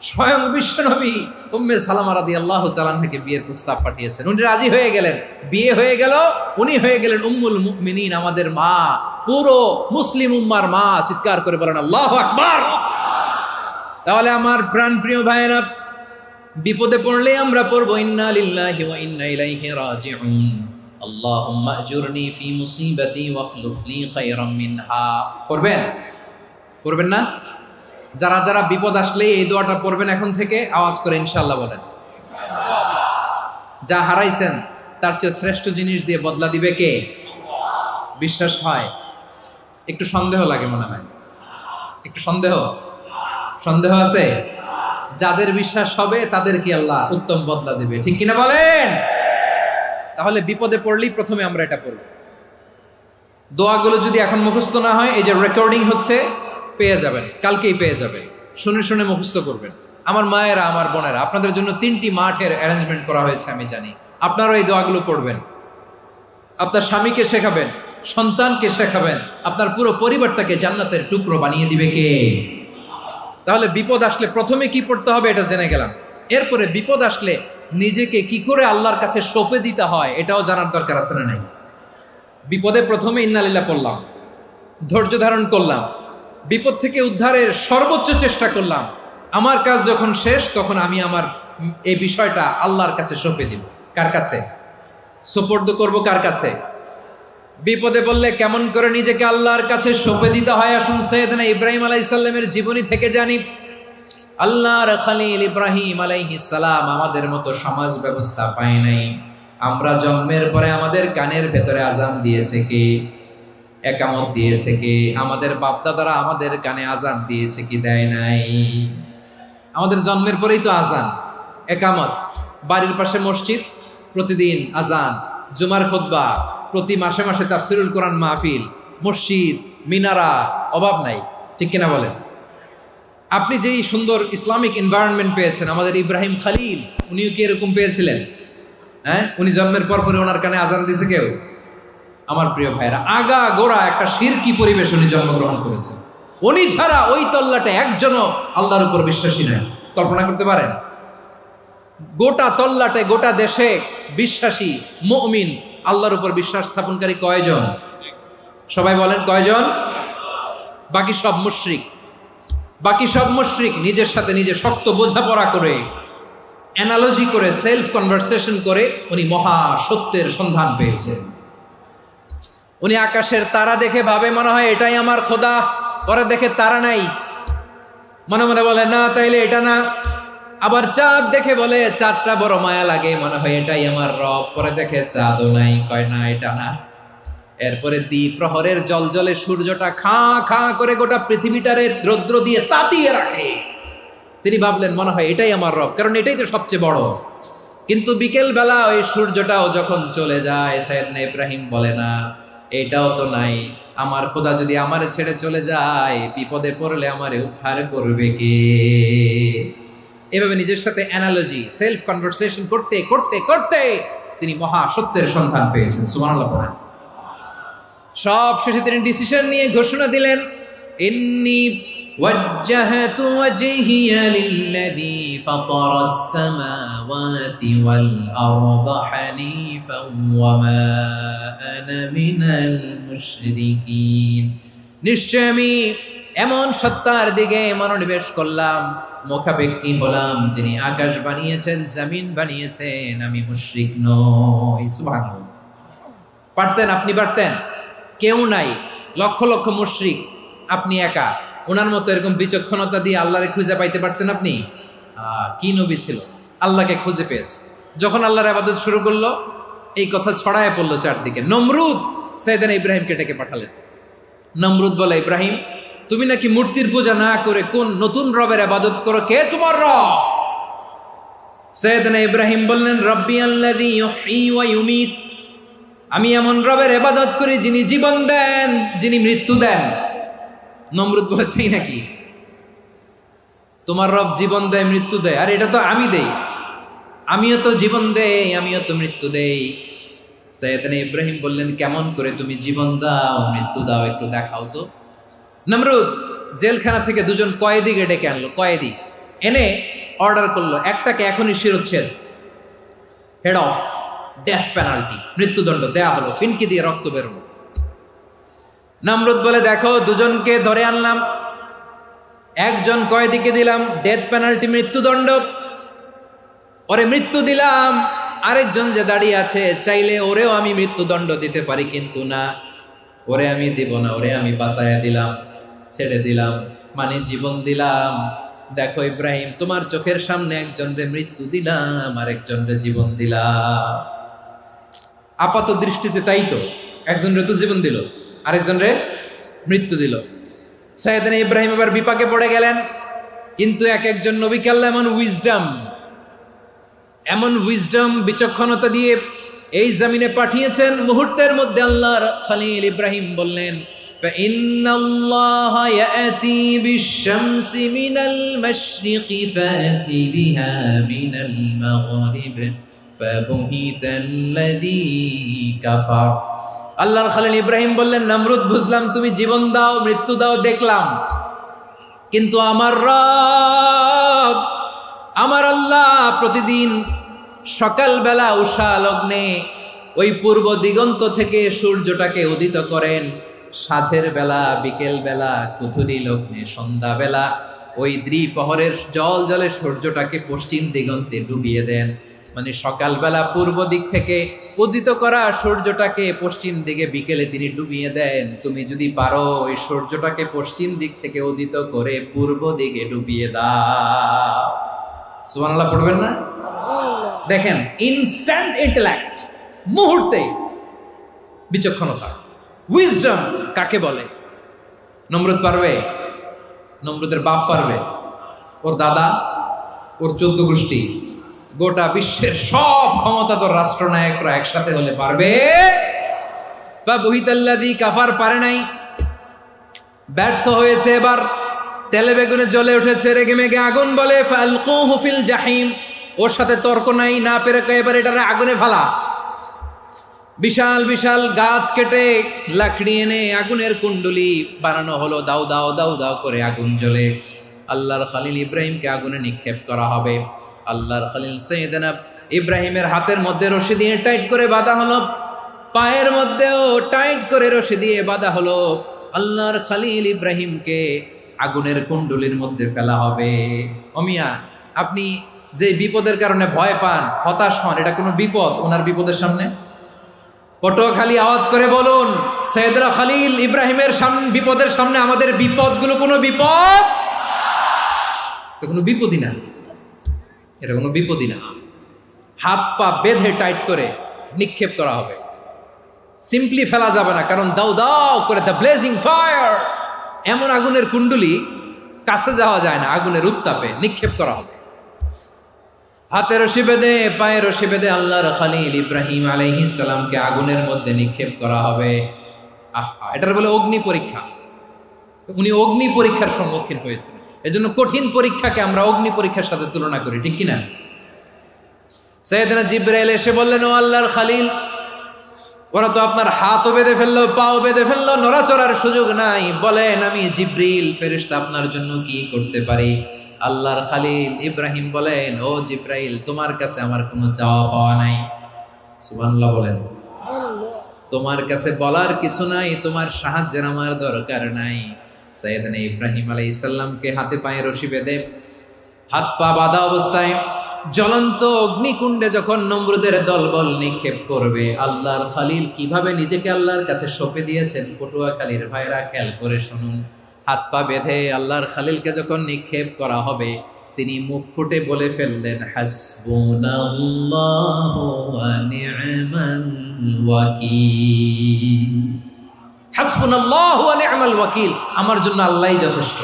স্বয়ং বিশ্ব নবী উম্মে সালামা রাদিয়াল্লাহু তাআলা আনহাকে বিয়ের প্রস্তাব পাঠিয়েছেন। উনি রাজি হয়ে গেলেন, বিয়ে হয়ে গেল, উনি হয়ে গেলেন উম্মুল মুমিনিন, আমাদের মা, পুরো মুসলিম উম্মার মা। চিৎকার করে বলেন আল্লাহু আকবার। তাহলে আমার প্রাণপ্রিয় ভাইয়েরা, বিপদে পড়লে আমরা পড়বো ইন্না লিল্লাহি ওয়া ইন্না ইলাইহি রাজিউন আল্লাহুম্মা আজুরনি ফি মুসিবাতি ওয়া আখলুফনি খায়রাম মিনহা। পড়বেন? পড়বেন না? যারা যারা বিপদ আসলে এই দোয়াটা পড়বেন এখন থেকে আওয়াজ করে ইনশাআল্লাহ বলেন। যা হারাইছেন তার চেয়ে শ্রেষ্ঠ জিনিস দিয়ে বদলা দিবে কে? বিশ্বাস হয়? একটু সন্দেহ লাগে মনে হয়, একটু সন্দেহ আছে? যাদের বিশ্বাস হবে তাদের কি আল্লাহ উত্তম বদলা দিবে, ঠিক কিনা বলেন? তাহলে বিপদে পড়লেই প্রথমে আমরা এটা পড়ব। দোয়াগুলো যদি এখন মুখস্থ না হয়, এই যে রেকর্ডিং হচ্ছে, পেয়ে যাবেন, কালকেই পেয়ে যাবেন। শুনে শুনে মুখস্থ করবেন। আমার মায়েরা, আমার বোনেরা, আপনাদের জন্য 3টি মাঠের অ্যারেঞ্জমেন্ট করা হয়েছে, আমি জানি। আপনারাও এই দোয়াগুলো পড়বেন, আপনার স্বামীকে শেখাবেন, সন্তানকে শেখাবেন, আপনার পুরো পরিবারটাকে জান্নাতের টুকরো বানিয়ে দিবে কে? তাহলে বিপদ আসলে প্রথমে কি পড়তে হবে এটা জেনে গেলাম। এরপরে বিপদ আসলে নিজেকে কি করে আল্লাহর কাছে সঁপে দিতে হয় এটাও জানার দরকার আছে না নাই? বিপদে প্রথমে ইন্না লিল্লাহ পড়লাম, ধৈর্য ধারণ করলাম, বিপদ থেকে উদ্ধারের সর্বোচ্চ চেষ্টা করলাম। আমার কাজ যখন শেষ তখন আমি আমার এই বিষয়টা আল্লাহর কাছে সঁপে দিব। কার কাছে সুপর্দ করব? কার কাছে? বিপদে বললে কেমন করে নিজেকে আল্লাহর কাছে সঁপে দিতে হয় আসুন সাইয়েদনা ইব্রাহিম আলাইহিস সালামের জীবনী থেকে জানি। আল্লাহর খলিল ইব্রাহিম আলাইহিস সালাম আমাদের মতো সমাজ ব্যবস্থা পায় নাই। আমরা জন্মের পরে আমাদের কানের ভেতরে আজান দিয়েছে কে? একামত দিয়েছে কে? আমাদের বাপদাদারা আমাদের কানে আজান দিয়েছে কি? দেয় নাই। আমাদের জন্মের পরেই তো আজান, একামত, বাড়ির পাশে মসজিদ, প্রতিদিন আজান, জুমার খুতবা, প্রতি মাসে মাসে তাফসিরুল কোরআন মাহফিল, মসজিদ, মিনারা, অভাব নাই, ঠিক কিনা বলেন? আপনি যেই সুন্দর ইসলামিক এনভায়রনমেন্ট পেয়েছেন, আমাদের ইব্রাহিম খলিল উনিও কি এরকম পেয়েছিলেন? হ্যাঁ, উনি জন্মের পর পরে ওনার কানে আজান দিয়েছে কেউ? আমার প্রিয় ভাইরা, আগা গোড়া একটা শিরকি পরিবেশ উনি জন্মগ্রহণ করেছেন। উনি ছাড়া ওই তল্লাটে একজনও আল্লাহর উপর বিশ্বাসী নয়। কল্পনা করতে পারেন? গোটা তল্লাটে, গোটা দেশে বিশ্বাসী মুমিন, আল্লাহর উপর বিশ্বাস স্থাপনকারী কয়জন? সবাই বলেন কয়জন? বাকি সব মুশরিক। বাকি সব মুশরিক নিজের সাথে নিজে শক্ত বোঝাপড়া করে, অ্যানালজি করে, সেলফ কনভারসেশন করে উনি মহা সত্যের সন্ধান পেয়েছেন। উনি আকাশের তারা দেখে ভাবে মনে হয় এটাই আমার খোদা, পরে দেখে তারা নাই, মনে মনে বলে না তাইলে এটা না। আবার চাঁদ দেখে বলে চাঁদটা বড় মায়া লাগে, মনে হয় এটাই আমার রব, পরে দেখে চাঁদও নাই, কয় না এটা না। এরপরে দ্বীপ প্রহরের জলজলে সূর্যটা খাঁ খাঁ করে গোটা পৃথিবীটারে রৌদ্র দিয়ে তাতিয়ে রাখে। তিনি ভাবলেন মনে হয় এটাই আমার রব, কারণ এটাই তো সবচেয়ে বড়। কিন্তু বিকেল বেলা ওই সূর্যটাও যখন চলে যায়, সাইয়েদনা ইব্রাহিম বলে না এটাও তো নাই, আমার খোদা যদি আমারে ছেড়ে চলে যায়, বিপদে পড়লে আমারে উদ্ধার করবে কে? এভাবে নিজের সাথে অ্যানালজি, সেলফ কনভারসেশন করতে করতে করতে তিনি মহা সত্যের সন্ধান পেয়েছেন। সুবহানাল্লাহ পড়েন। সব শেষে তিনি ডিসিশন নিয়ে ঘোষণা দিলেন, ইন্নী وجهت وجهي للذي فطر السماوات والأرض حنيفا وما أنا من المشركين নিশ্চয় আমি এমন সত্তার দিকে মনোনিবেশ করলাম, মুখাপেক্ষী হলাম যিনি আকাশ বানিয়েছেন, জমিন বানিয়েছেন, আমি মুশরিক নই। সুবহানাল্লাহ। পারতেন, আপনি পারতেন? কেউ নাই, লক্ষ লক্ষ মুশরিক, আপনি একা। ওনার মতো এরকম বিচক্ষণতা দিয়ে আল্লাহরে খুঁজে পাইতে পারতেন আপনি? কি নবী ছিল, আল্লাহকে খুঁজে পেয়েছে। যখন আল্লাহর ইবাদত শুরু করলো, এই কথা ছড়ায় পড়লো চারদিকে। নমরুদ সাইয়েদনা ইব্রাহিমকে ডেকে পাঠালেন। নমরুদ বলে, ইব্রাহিম, তুমি নাকি মূর্তির পূজা না করে কোন নতুন রবের ইবাদত করো, কে তোমার রব? সাইয়েদনা ইব্রাহিম বললেন, রব্বি আল্লাযী ইউহয়ী ওয়া ইউমীত, আমি এমন রবের ইবাদত করি যিনি জীবন দেন, যিনি মৃত্যু দেন। নমরুদ বলে, তাই নাকি? তোমার রব জীবন দেয়, মৃত্যু দেয়, আর এটা তো আমি দেই। আমিও তো জীবন দেই, আমিও তো মৃত্যু দেই। সাইয়েদনা ইব্রাহিম বললেন, কেমন করে তুমি জীবন দাও, মৃত্যু দাও, একটু দেখাও তো। নমরুদ জেলখানা থেকে দুজন কয়েদিকে ডেকে আনলো। কয়েদি এনে অর্ডার করলো, একটাকে এখনই শিরোচ্ছেদ, হেড অফ, ডেথ পেনাল্টি, মৃত্যুদণ্ড দেয়া হলো, ফিনকি দিয়ে রক্ত বেরোনো। নমরুদ বলে, দেখো, দুজনকে ধরে আনলাম, একজন কয়েদিকে দিলাম ডেথ পেনাল্টি, মৃত্যুদণ্ড, ওরে মৃত্যু দিলাম। আরেকজন যে দাঁড়িয়ে আছে, চাইলে ওরেও আমি মৃত্যুদণ্ড দিতে পারি, কিন্তু না, ওরে আমি দিব না, ওরে আমি বাঁচাইয়া দিলাম, ছেড়ে দিলাম, মানে জীবন দিলাম। দেখো ইব্রাহিম, তোমার চোখের সামনে একজনরে মৃত্যু দিলাম, আরেকজনরে জীবন দিলাম। আপাত দৃষ্টিতে তাই তো, একজনরে তো জীবন দিল, আরেকজনরে মৃত্যু দিল। সাইয়েদনা ইব্রাহিম এবার বিপাকে পড়ে গেলেন। কিন্তু এক একজন নবীকে আল্লাহ এমন উইজডম বিচক্ষণতা দিয়ে এই জমিনে পাঠিয়েছেন। মুহূর্তের মধ্যে আল্লাহর খলিল ইব্রাহিম বললেন, ফাইন্নাল্লাহা ইয়াতি বিশ-শামসি মিনাল মাশরিকি ফাতি বিহা মিনাল মাগরিব ফাবুহিতাল্লাযী কাফার। আল্লাহর খলিল ইব্রাহিম বললেন, নমরুদ, বুঝলাম তুমি জীবন দাও, মৃত্যু দাও, দেখলাম, কিন্তু আমার রব, আমার আল্লাহ প্রতিদিন সকালবেলা উষা লগ্নে ওই পূর্ব দিগন্ত থেকে সূর্যটাকে উদিত করেন, সাঁঝের বেলা, বিকেল বেলা, কুথুরি লগ্নে, সন্ধ্যাবেলা ওই দ্বিপ্রহরের জল জলে সূর্যটাকে পশ্চিম দিগন্তে ডুবিয়ে দেন। মানে সকালবেলা পূর্ব দিক থেকে উদিত করা সূর্যটাকে পশ্চিম দিকে বিকেলে তিনি ডুবিয়ে দেন। তুমি যদি পারো ওই সূর্যটাকে পশ্চিম দিক থেকে উদিত করে পূর্ব দিকে ডুবিয়ে দাও। সুবহানাল্লাহ পড়বেন না? দেখেন, ইনস্ট্যান্ট ইন্টেলেক্ট, মুহূর্তে বিচক্ষণতা, উইজডম কাকে বলে? নমরুদ পারবে? নমরুদের বাপ পারবে? ওর দাদা, ওর 14 গোষ্ঠী, গোটা বিশ্বের সব ক্ষমতাধর রাষ্ট্রনায়করা একসাথে হলে পারবে? ফাবুহিতাল্লাযী কাফার পারে নাই, ব্যর্থ হয়েছে। এবার তেলে বেগুনে জ্বলে উঠেছে, রেগে মেগে আগুন বলে, ফালকুহু ফিল জাহিম। ওর সাথে তর্ক নাই, না পেরে এবার এটারে আগুনে ফেলা। বিশাল বিশাল গাছ কেটে লাকড়ি এনে আগুনের কুণ্ডলি বানানো হলো, দাও দাও দাও দাও করে আগুন জ্বলে। আল্লাহর খলিল ইব্রাহিমকে আগুনে নিক্ষেপ করা হবে। আল্লাহর খলিল সাইয়েদনা ইব্রাহিমের হাতের মধ্যে রশি দিয়ে টাইট করে বাঁধা হলো, পায়ের মধ্যেও টাইট করে রশি দিয়ে বাঁধা হলো। আল্লাহর খলিল ইব্রাহিমকে আগুনের কুণ্ডলির মধ্যে ফেলা হবে। অমিয়া, আপনি যে বিপদের কারণে ভয় পান, হতাশ হন, এটা কোনো বিপদ ওনার বিপদের সামনে? পটুয়াখালী আওয়াজ করে বলুন, সাইয়েদনা খলিল ইব্রাহিমের বিপদের সামনে আমাদের বিপদগুলো কোনো বিপদ? এটা কোনো বিপদই না, এটা কোনো বিপদই না। হাত পা বেঁধে টাইট করে নিক্ষেপ করা হবে, সিম্পলি ফেলা যাবে না, কারণ দাও দাও করে দ্য ব্লেজিং ফায়ার, এমন আগুনের কুণ্ডলি, কাছে যাওয়া যায় না, আগুনের উত্তাপে নিক্ষেপ করা হবে। হাতে রশি বেঁধে, পায়ে রশি বেঁধে আল্লাহর খলিল ইব্রাহিম আলাইহিস সালামকে আগুনের মধ্যে নিক্ষেপ করা হবে। আহা, এটার বলে অগ্নি পরীক্ষা। উনি অগ্নি পরীক্ষার সম্মুখীন হয়েছেন। এজন্য কঠিন পরীক্ষাকে আমরা অগ্নি পরীক্ষার সাথে তুলনা করি, ঠিক কিনা? সাইয়েদনা জিবরাইল এসে বললেন, ও আল্লাহর খলিল, ওরা তো আপনার হাতও বেঁধে ফেললো, পাও বেঁধে ফেললো, নড়াচড়ার সুযোগ নাই। বলেন আমি জিব্রিল ফেরেশতা আপনার জন্য কি করতে পারি? আল্লাহর খালিল ইব্রাহিম বলেন, ও জিব্রাইল, তোমার কাছে আমার কোনো চাওয়া পাওয়া নাই। সুবহানাল্লাহ বলেন। তোমার কাছে বলার কিছু নাই, তোমার সাহায্যের আমার দরকার নাই। সাইয়েদনা ইব্রাহিম আলাইহিস সালামকে হাতে পায়ে রশি বেঁধে, হাত পা বাঁধা অবস্থায় জ্বলন্ত অগ্নিকুণ্ডে যখন নমরুদের দলবল নিক্ষেপ করবে, আল্লাহর খালিল কিভাবে নিজেকে আল্লাহর কাছে সঁপে দিয়েছেন পটুয়াখালীর ভাইরা খেয়াল করে শুনুন। হাত পা বেঁধে আল্লাহর খালিলকে যখন নিক্ষেপ করা হবে, তিনি মুখ ফুটে বলে ফেললেন, হাসবুনাল্লাহু ওয়া নি'মাল ওয়াকিল। হাসবুনাল্লাহু ওয়া নি'মাল ওয়াকিল, আমার জন্য আল্লাহই যথেষ্ট,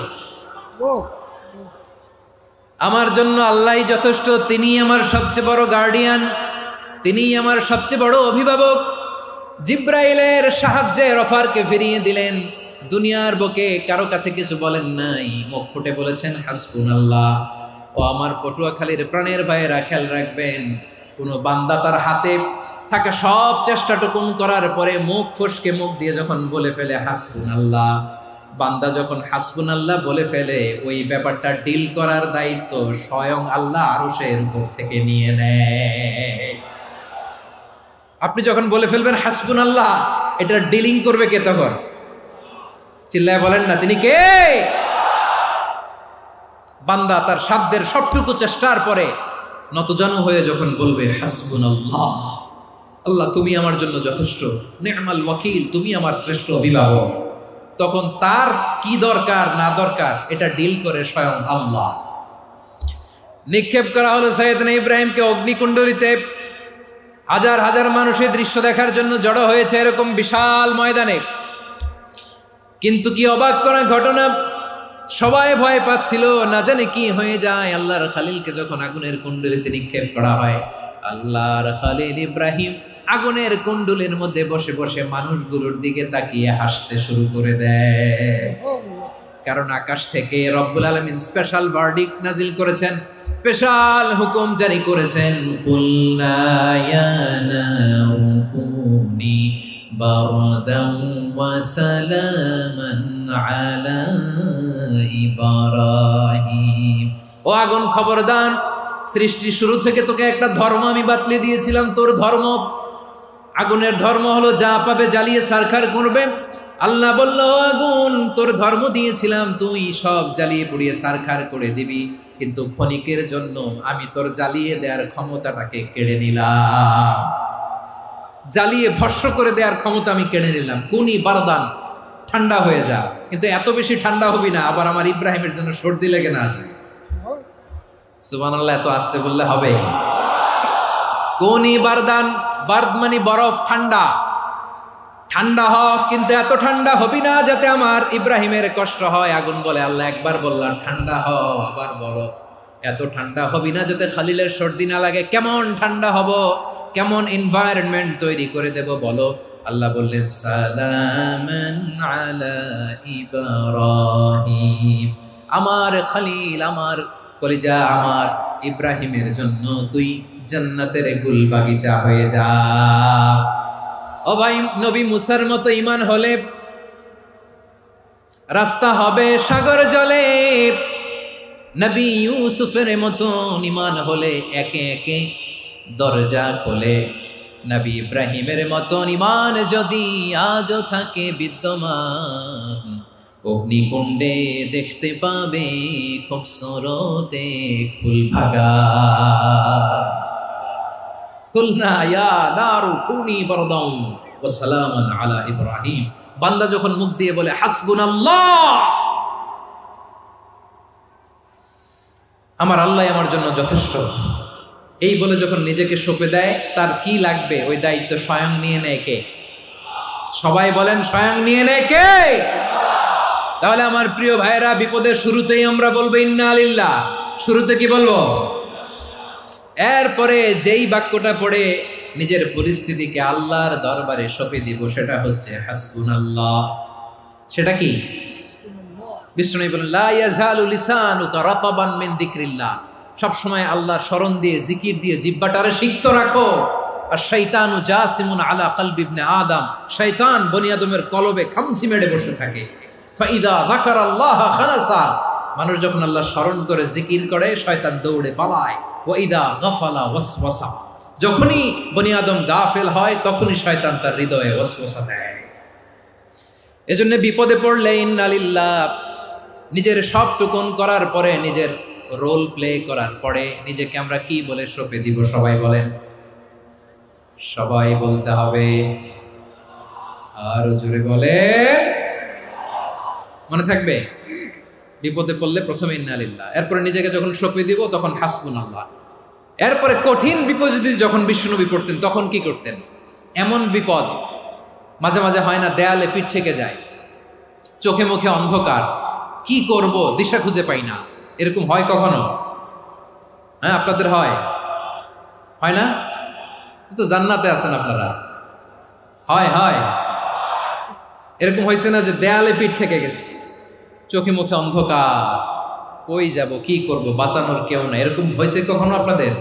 আমার জন্য আল্লাহই যথেষ্ট। তিনি আমার সবচেয়ে বড় গার্ডিয়ান, তিনি আমার সবচেয়ে বড় অভিভাবক। জিব্রাইলের সাহায্যে অফারকে ফিরিয়ে দিলেন। দুনিয়ার বুকে কারো কাছে কিছু বলেন নাই, মুখ ফুটে বলেছেন হাসবুনাল্লাহ। ও আমার পটুয়াখালীর প্রাণের ভাইয়েরা, খেয়াল রাখবেন, কোনো বান্দা তার হাতে থাকা সব চেষ্টাটুকুন করার পরে মুখ ফসকে মুখ দিয়ে যখন বলে ফেলে হাসবুনাল্লাহ, বান্দা যখন হাসবুনাল্লাহ বলে ফেলে, ওই ব্যাপারটা ডিল করার দায়িত্ব স্বয়ং আল্লাহ আরশের উপর থেকে নিয়ে নেয়। আপনি যখন বলে ফেলবেন হাসবুনাল্লাহ, এটা ডিলিং করবে কে তখন? চিল্লায় বলেন না, তিনি কে? বান্দা তার সাধ্যের সবটুকু চেষ্টার পরে নতজানু হয়ে যখন বলবে হাসবুনাল্লাহ, আল্লাহ তুমি আমার জন্য যথেষ্ট, নি'মাল ওয়াকিল, তুমি আমার শ্রেষ্ঠ অভিভাবক, তখন তার কি দরকার না দরকার এটা ডিল করে স্বয়ং আল্লাহ। নিক্ষেপ করা হলো সাইয়েদনা ইব্রাহিমকে অগ্নিকুণ্ডলিতে। হাজার হাজার মানুষের দৃশ্য দেখার জন্য জড়ো হয়েছে এরকম বিশাল ময়দানে। কিন্তু কি অবাক করা ঘটনা, সবাই ভয় পাচ্ছিল, না জানে কি হয়ে যায়। আল্লাহর খালিলকে যখন আগুনের কুণ্ডলিতে নিক্ষেপ করা হয়, আল্লাহর খালিল ইব্রাহিম আগুনের কুণ্ডলের মধ্যে বসে বসে মানুষগুলোর দিকে তাকিয়ে হাসতে শুরু করে দেয়। কারণ আকাশ থেকে রব্বুল আলামিন স্পেশাল ভার্ডিক্ট নাজিল করেছেন, স্পেশাল হুকুম জারি করেছেন, কুলনা ইয়া নারু কুনি বারদান ওয়া সালামান আলা ইব্রাহিম। ও আগুন, খবরদার, সৃষ্টি শুরু থেকে তোকে একটা ধর্ম আমি বাতলে দিয়েছিলাম। তোর ধর্ম, আগুনের ধর্ম হলো যা পাবে জ্বালিয়ে সারখার করবে। আল্লাহ বলল, আগুন, তোর ধর্ম দিয়েছিলাম, তুই সব জ্বালিয়ে পুড়িয়ে সারখার করে দিবি, কিন্তু ক্ষণিকের জন্য আমি তোর জ্বালিয়ে দেওয়ার ক্ষমতাটাকে কেড়ে নিলাম, জ্বালিয়ে ভস্ম করে দেওয়ার ক্ষমতা আমি কেড়ে নিলাম। কুনি বারদান, ঠান্ডা হয়ে যা। কিন্তু এত বেশি ঠান্ডা হবি না আবার আমার ইব্রাহিমের জন্য সর্দি লেগে না যায়। সুবহানাল্লাহ, এত আসতে বললে হবে? কুনি বারদান, বার্দ মানে বরফ, ঠান্ডা, ঠান্ডা হ, কিন্তু এত ঠান্ডা হবি না যাতে আমার ইব্রাহিমের কষ্ট হয়। আগুন বলে, আল্লাহ একবার বললাম ঠান্ডা হ, আবার বলো এত ঠান্ডা হবি না যাতে খালিলের সর্দি না লাগে। কেমন ঠান্ডা হব, কেমন এনভায়রনমেন্ট তৈরি করে দেব বলো? আল্লাহ বললেন, সালামান আলা ইব্রাহিম, আমার খালিল, আমার কলিজা, আমার ইব্রাহিমের জন্য তুই জান্নাতের গুল বাগিচা হয়ে যা। ও ভাই, নবী মুসার মতো ঈমান হলে রাস্তা হবে সাগর জলে, নবী ইউসুফের মতো ঈমান হলে একে একে দরজা খোলে। নবী ইব্রাহিমের মতো ঈমান যদি আজও থাকে বিদ্যমান, অগ্নিকুণ্ডে দেখতে পাবে খুবসুরত এক ফুল ভাগা। কুলনা ইয়া নারু কুনি বারদান ওয়া সালামান আলা ইব্রাহিম। বান্দা যখন মুখ দিয়ে বলে হাসবুনাল্লাহ, আমার আল্লাহ আমার জন্য যথেষ্ট, এই বলে যখন নিজেকে সঁপে দেয়, তার কি লাগবে ওই দায়িত্ব স্বয়ং নিয়ে নেয় কে? সবাই বলেন, স্বয়ং নিয়ে নেয় কে? তাহলে আমার প্রিয় ভাইরা, বিপদের শুরুতেই আমরা বলবো ইন্না লিল্লাহ। শুরুতে কি বলবো? এরপরে যেই বাক্যটা পড়ে নিজের পরিস্থিতিকে আল্লাহর দরবারে সঁপে দিব, সেটা হচ্ছে হাসবুনাল্লাহ। সেটা কি? বিষ্ণু বলেন, লা ইয়াজালু লিসানুকা রাতাবান মিন যিকরিল্লাহ। সব সময় আল্লাহর স্মরণ দিয়ে, জিকির দিয়ে জিহ্বাটারে সিক্ত রাখো। আর শয়তানু জাসিমুন আলা কলবি ইবনে আদম, শয়তান বনি আদমের কলবে খামচি মেরে বসে থাকে। ফাইদা যাকারাল্লাহ খানাসা, মানুষ যখন আল্লাহ স্মরণ করে জিকির করে শয়তান দৌড়ে পালায়। ওয়া ইদা গাফালা ওয়াসওয়াসা, যখনই বনি আদম গাফেল হয় তখনই শয়তান তার হৃদয়ে ওয়াসওয়াসা দেয়। এজন্য বিপদে পড়লে ইন্না লিল্লাহ, নিজের সব টুকুন করার পরে, নিজের রোল প্লে করার পরে নিজেকে আমরা কি বলে সঁপে দিব? সবাই বলেন, সবাই বলতে হবে, আরো জোরে বলে, মনে থাকবে। বিপদে পড়লে প্রথমে ইন্না লিল্লাহ, এরপরে নিজেকে যখন সঁপে দিব তখন হাসবুনাল্লাহ। এরপরে কঠিন বিপদ যখন বিশ্বনবী পড়তেন তখন কি করতেন? এমন বিপদ মাঝে মাঝে হয় না, দেয়ালে পিঠ থেকে যায়, চোখে মুখে অন্ধকার, কি করব দিশা খুঁজে পাই না, এরকম হয় কখনো? হ্যাঁ, আপনাদের হয়? হয় না? তো জান্নাতে আছেন আপনারা। হয় হয় এরকম হয়েছে না যে দেয়ালে পিঠ থেকে গেছে, চোখে মুখে অন্ধকার, কই যাব, কি করব, বাঁচানোর কেউ না, এরকম হয়েছে কখনো আপনাদের?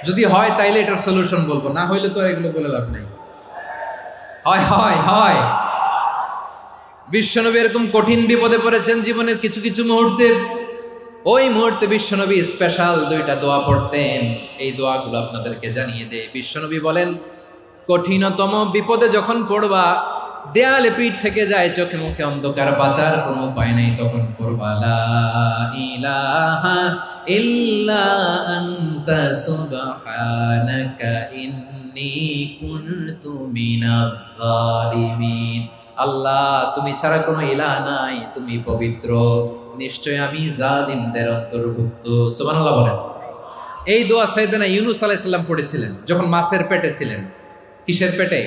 যদি হয় তাইলে এটার সলিউশন বলবো, না হইলে তো এগুলো বলে লাভ নাই। হয় হয় হয় বিশ্বনবী এরকম কঠিন বিপদে পড়েছেন জীবনের কিছু কিছু মুহূর্তে। ওই মুহূর্তে বিশ্বনবী স্পেশাল 2টা দোয়া পড়তেন। এই দোয়াগুলো আপনাদেরকে জানিয়ে দেয়। বিশ্বনবী বলেন, কঠিনতম বিপদে যখন পড়বা, দেয়ালে পিঠ থেকে যায়, চোখে মুখে অন্ধকার, বাঁচার কোনো উপায় নাই, তখন পড়বা লা ইলাহা ইল্লা আনতা সুবহানাকা ইন্নী কুনতু মিনাজ জালিমিন। আল্লাহ, তুমি ছাড়া কোনো ইলাহ নাই, তুমি পবিত্র, নিশ্চয় আমি জালিমদের অন্তর্ভুক্ত। সুবহানাল্লাহ বলেন। এই দোয়া সাইয়েদনা ইউনূস আলাইহিস সালাম পড়েছিলেন যখন মাছের পেটে ছিলেন। কিসের পেটে?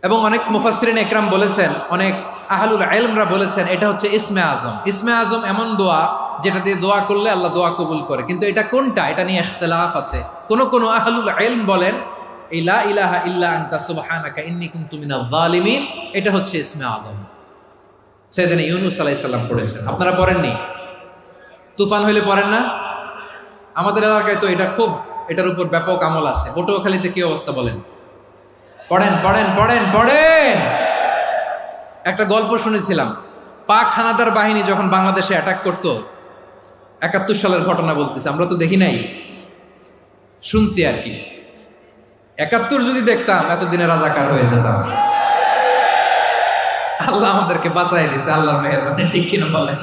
এবং অনেক মুফাসসিরিন ইকরাম বলেছেন, অনেক আহলুল ইলমরা বলেছেন এটা হচ্ছে ইসমে আজম। ইসমে আজম এমন দোয়া যেটা দিয়ে দোয়া করলে আল্লাহ দোয়া কবুল করে, কিন্তু এটা কোনটা এটা নিয়ে ইখতিলাফ আছে। কোন আহলুল ইলম বলেন এই লা ইলাহা ইল্লা আনতা সুবহানাকা ইন্নী কুনতু মিনাজ জালিমিন, এটা হচ্ছে ইসমে আজম। সাইয়েদনা ইউনূস আলাইহিস সালাম পড়েছেন, আপনারা পড়েননি? তুফান হইলে পড়েন না? আমাদের এলাকায় তো এটা খুব, এটার উপর ব্যাপক আমল আছে। পটুয়াখালীতে কি অবস্থা বলেন? পড়েন পড়েন পড়েন পড়েন। একটা গল্প শুনেছিলাম, পাক হানাদার বাহিনী যখন বাংলাদেশে অ্যাটাক করতো, 71 সালের ঘটনা বলতেছে, আমরা তো দেখি নাই, শুনছি আর কি। 71 যদি দেখতাম এতদিনে রাজাকার হয়ে যেতাম। আল্লাহ আমাদেরকে বাঁচাই দিছে, আল্লাহর মেহেরবানি, ঠিক কিনা বলেন?